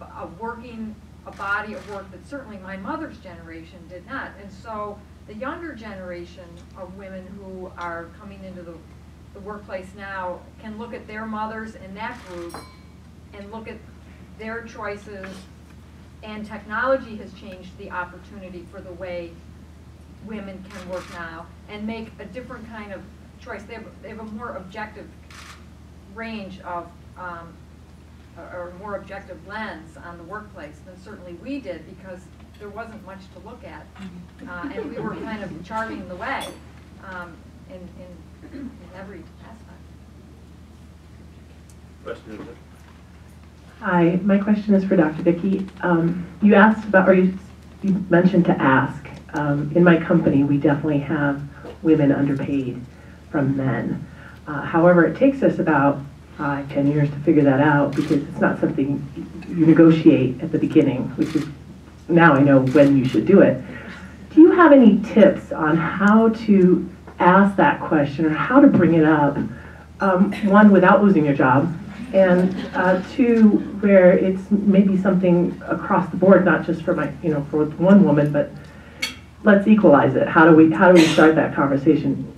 body of work that certainly my mother's generation did not. And so the younger generation of women who are coming into the workplace now can look at their mothers in that group and look at their choices, and technology has changed the opportunity for the way women can work now and make a different kind of choice. They have a more objective range of, or more objective lens on the workplace than certainly we did, because there wasn't much to look at, and we were kind of charting the way in every aspect. Question. Hi, my question is for Dr. Dickey. You asked about, or you mentioned to ask. In my company, we definitely have women underpaid from men. However, it takes us about 5-10 years to figure that out, because it's not something you negotiate at the beginning, which is, now I know when you should do it. Do you have any tips on how to ask that question, or how to bring it up, one, without losing your job, and two, where it's maybe something across the board, not just for for one woman, but let's equalize it. How do we start that conversation?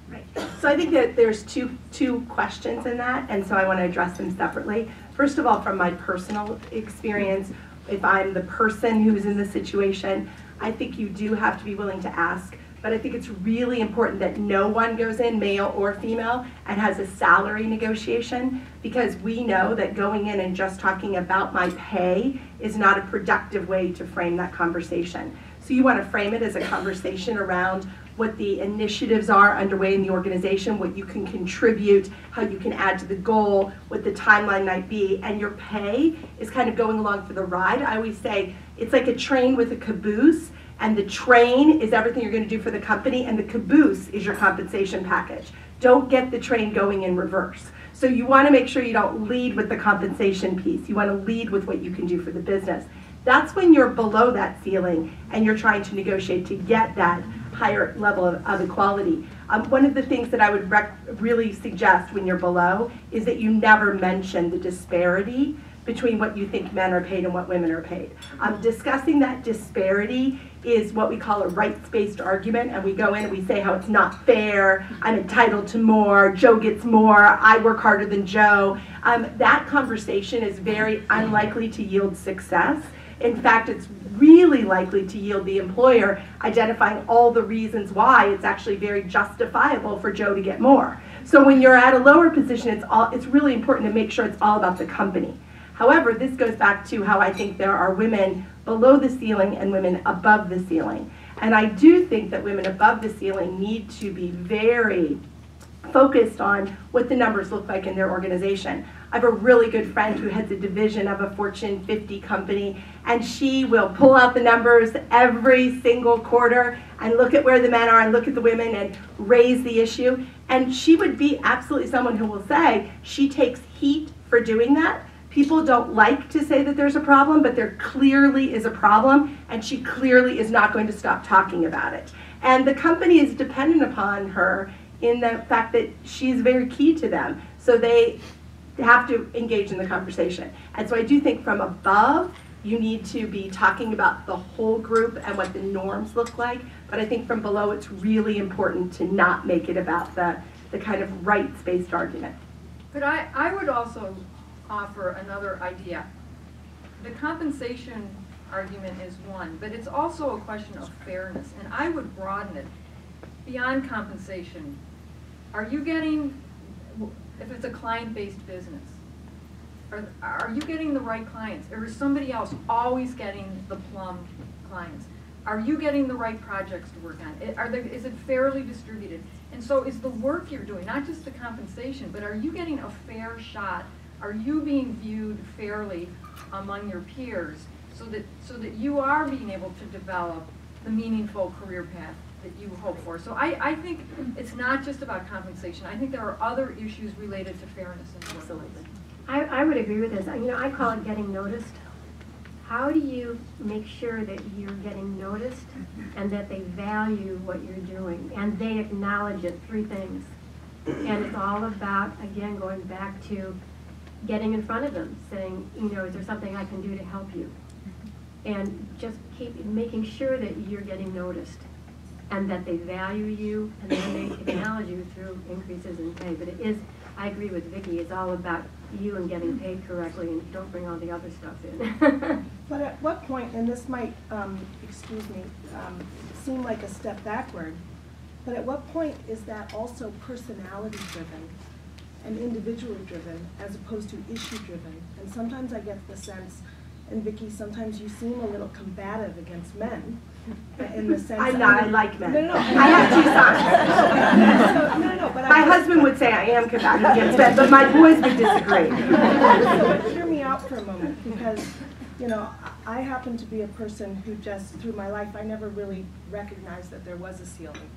Right. So I think that there's two questions in that, and so I want to address them separately. First of all, from my personal experience, if I'm the person who's in the situation, I think you do have to be willing to ask. But I think it's really important that no one goes in, male or female, and has a salary negotiation, because we know that going in and just talking about my pay is not a productive way to frame that conversation. So you want to frame it as a conversation around what the initiatives are underway in the organization, what you can contribute, how you can add to the goal, what the timeline might be, and your pay is kind of going along for the ride. I always say it's like a train with a caboose, and the train is everything you're going to do for the company, and the caboose is your compensation package. Don't get the train going in reverse. So you want to make sure you don't lead with the compensation piece. You want to lead with what you can do for the business. That's when you're below that ceiling and you're trying to negotiate to get that higher level of equality. One of the things that I would really suggest when you're below is that you never mention the disparity between what you think men are paid and what women are paid. Discussing that disparity is what we call a rights-based argument, and we go in and we say how it's not fair, I'm entitled to more, Joe gets more, I work harder than Joe. That conversation is very unlikely to yield success. In fact, it's really likely to yield the employer identifying all the reasons why it's actually very justifiable for Joe to get more. So when you're at a lower position, it's really important to make sure it's all about the company. However, this goes back to how I think there are women below the ceiling and women above the ceiling. And I do think that women above the ceiling need to be very focused on what the numbers look like in their organization. I have a really good friend who heads a division of a Fortune 50 company, and she will pull out the numbers every single quarter and look at where the men are and look at the women and raise the issue. And she would be absolutely someone who will say she takes heat for doing that. People don't like to say that there's a problem, but there clearly is a problem, and she clearly is not going to stop talking about it. And the company is dependent upon her in the fact that she's very key to them. So they have to engage in the conversation. And so I do think from above, you need to be talking about the whole group and what the norms look like. But I think from below, it's really important to not make it about the kind of rights-based argument. But I would also offer another idea. The compensation argument is one, but it's also a question of fairness. And I would broaden it beyond compensation. Are you getting, if it's a client-based business, are you getting the right clients? Or is somebody else always getting the plum clients? Are you getting the right projects to work on? Is it fairly distributed? And so is the work you're doing, not just the compensation, but are you getting a fair shot? Are you being viewed fairly among your peers so that you are being able to develop the meaningful career path that you hope for? So I think it's not just about compensation. I think there are other issues related to fairness in the workplace. I would agree with this. You know, I call it getting noticed. How do you make sure that you're getting noticed and that they value what you're doing and they acknowledge it? Three things. And it's all about, again, going back to getting in front of them, saying, you know, is there something I can do to help you? And just keep making sure that you're getting noticed and that they value you and then they acknowledge you through increases in pay. But it is, I agree with Vicki, it's all about you and getting paid correctly, and don't bring all the other stuff in. But at what point, and this might, seem like a step backward, but at what point is that also personality driven and individual driven as opposed to issue driven? And sometimes I get the sense, and Vicki, sometimes you seem a little combative against men. In the sense I'm not, I like men. No. I have 2 sons. But my husband would say I am combative against men, but my boys would disagree. So hear me out for a moment, because, you know, I happen to be a person who just, through my life, I never really recognized that there was a ceiling.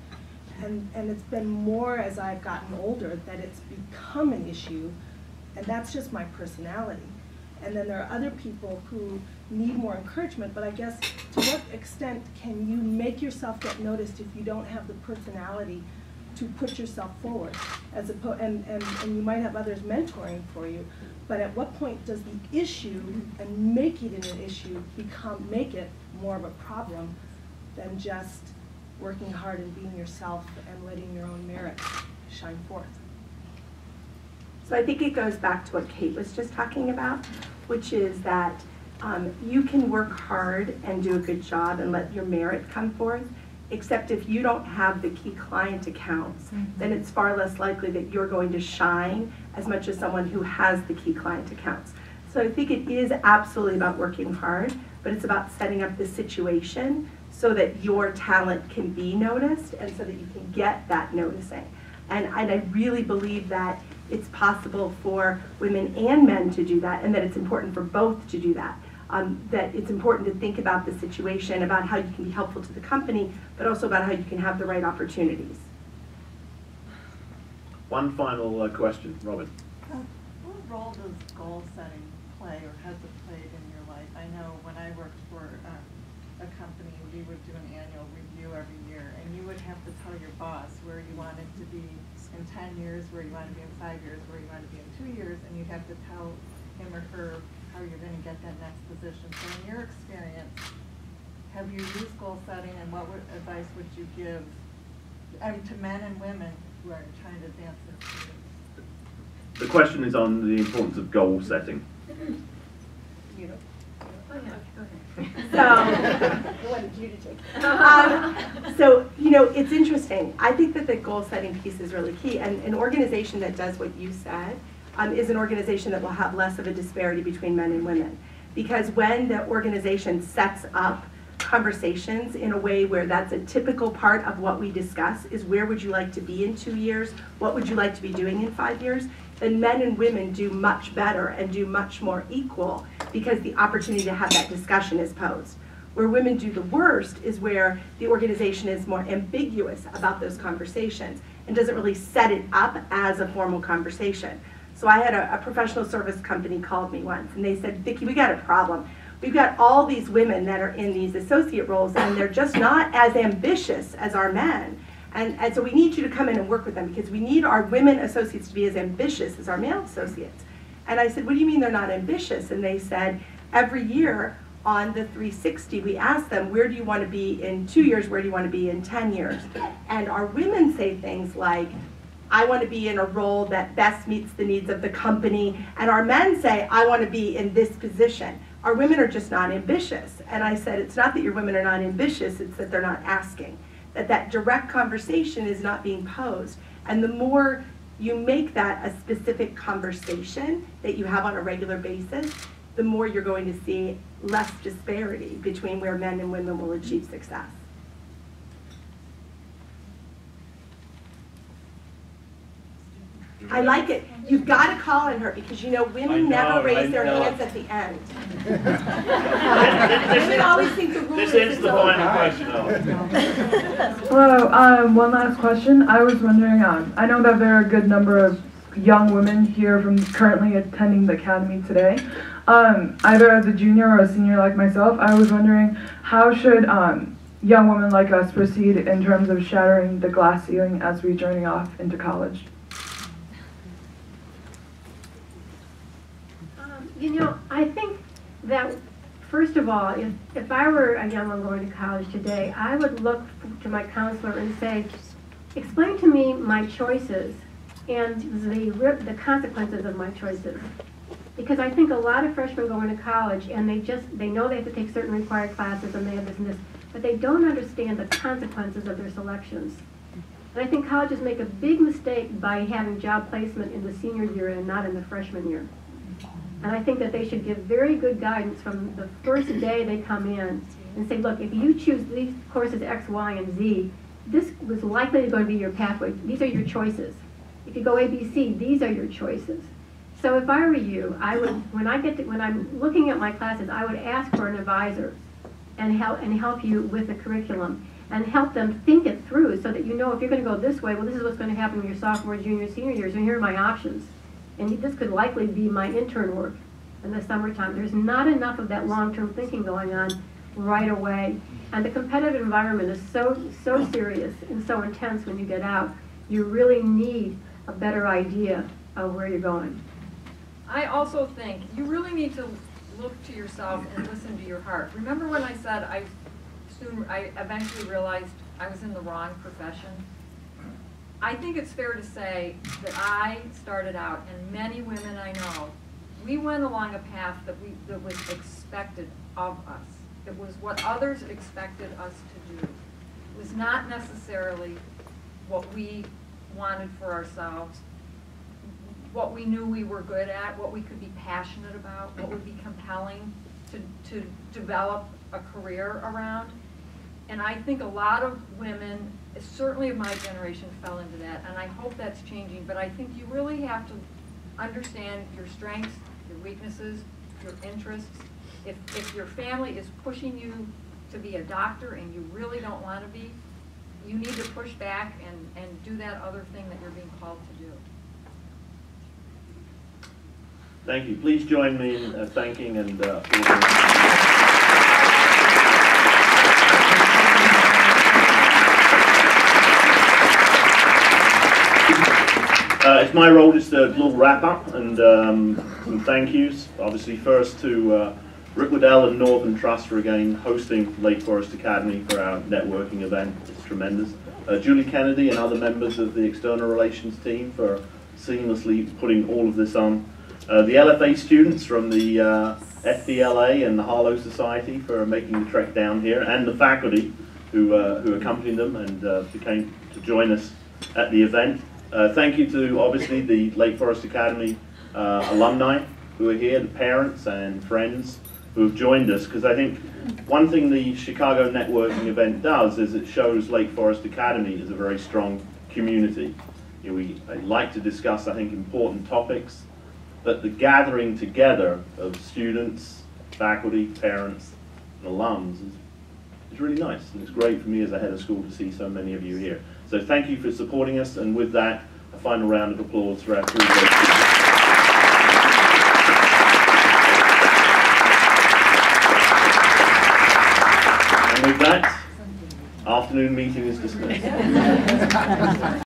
And it's been more as I've gotten older that it's become an issue, and that's just my personality. And then there are other people who need more encouragement, but I guess to what extent can you make yourself get noticed if you don't have the personality to put yourself forward? And you might have others mentoring for you, but at what point does the issue and making it an issue make it more of a problem than just working hard and being yourself and letting your own merits shine forth? So I think it goes back to what Kate was just talking about, which is that you can work hard and do a good job and let your merit come forth, except if you don't have the key client accounts, then it's far less likely that you're going to shine as much as someone who has the key client accounts. So I think it is absolutely about working hard, but it's about setting up the situation so that your talent can be noticed and so that you can get that noticing. And I really believe that it's possible for women and men to do that, and that it's important for both to do that. That it's important to think about the situation, about how you can be helpful to the company, but also about how you can have the right opportunities. One final question, Robin. What role does goal setting play, or has it played in your life? I know when I worked for a company, we would do an annual review every year, and you would have to tell your boss where you wanted to be in 10 years, where you want to be in 5 years, where you want to be in 2 years, and you have to tell him or her how you're going to get that next position. So in your experience, have you used goal setting, and what advice would you give to men and women who are trying to advance their careers? The question is on the importance of goal setting. So, you know, it's interesting. I think that the goal setting piece is really key. And an organization that does what you said is an organization that will have less of a disparity between men and women. Because when the organization sets up conversations in a way where that's a typical part of what we discuss is where would you like to be in 2 years, what would you like to be doing in 5 years, then men and women do much better and do much more equal because the opportunity to have that discussion is posed. Where women do the worst is where the organization is more ambiguous about those conversations and doesn't really set it up as a formal conversation. So I had a professional service company called me once and they said, Vicki, we got a problem. We've got all these women that are in these associate roles and they're just not as ambitious as our men. And so we need you to come in and work with them because we need our women associates to be as ambitious as our male associates. And I said, what do you mean they're not ambitious? And they said, every year on the 360, we ask them, where do you want to be in 2 years? Where do you want to be in 10 years? And our women say things like, I want to be in a role that best meets the needs of the company. And our men say, I want to be in this position. Our women are just not ambitious. And I said, it's not that your women are not ambitious, it's that they're not asking. That direct conversation is not being posed. And the more you make that a specific conversation that you have on a regular basis, the more you're going to see less disparity between where men and women will achieve success. I like it. You've got to call on her because you know women never raise their hands at the end. Women always think the rule is This is the final question. Hello, one last question. I was wondering, I know that there are a good number of young women here from currently attending the academy today. Either as a junior or a senior like myself, I was wondering how should young women like us proceed in terms of shattering the glass ceiling as we journey off into college? You know, I think that, first of all, if I were a young one going to college today, I would look to my counselor and say, explain to me my choices and the consequences of my choices. Because I think a lot of freshmen go into college and they know they have to take certain required classes and they have this and this, but they don't understand the consequences of their selections. And I think colleges make a big mistake by having job placement in the senior year and not in the freshman year. And I think that they should give very good guidance from the first day they come in and say, look, if you choose these courses X, Y, and Z, this was likely going to be your pathway. These are your choices. If you go A, B, C, these are your choices. So if I were you, I would, when I'm looking at my classes, I would ask for an advisor and help you with the curriculum and help them think it through so that you know if you're going to go this way, well, this is what's going to happen in your sophomore, junior, senior years, and here are my options. And this could likely be my intern work in the summertime. There's not enough of that long-term thinking going on right away. And the competitive environment is so serious and so intense when you get out. You really need a better idea of where you're going. I also think you really need to look to yourself and listen to your heart. Remember when I said I eventually realized I was in the wrong profession? I think it's fair to say that I started out, and many women I know, we went along a path that was expected of us. It was what others expected us to do. It was not necessarily what we wanted for ourselves, what we knew we were good at, what we could be passionate about, what would be compelling to develop a career around. And I think a lot of women, certainly of my generation, fell into that, and I hope that's changing, but I think you really have to understand your strengths, your weaknesses, your interests. If your family is pushing you to be a doctor and you really don't want to be, you need to push back and do that other thing that you're being called to do. Thank you. Please join me in thanking and it's my role just a little wrap up and some thank yous. Obviously, first to Rick Waddell and Northern Trust for again hosting Lake Forest Academy for our networking event. It's tremendous. Julie Kennedy and other members of the external relations team for seamlessly putting all of this on. The LFA students from the FBLA and the Harlow Society for making the trek down here, and the faculty who accompanied them and came to join us at the event. Thank you to, obviously, the Lake Forest Academy alumni who are here, the parents and friends who have joined us, because I think one thing the Chicago networking event does is it shows Lake Forest Academy as a very strong community. we like to discuss, I think, important topics, but the gathering together of students, faculty, parents, and alums is really nice, and it's great for me as a head of school to see so many of you here. So thank you for supporting us, and with that, a final round of applause for our three great speakers. And with that, afternoon meeting is dismissed.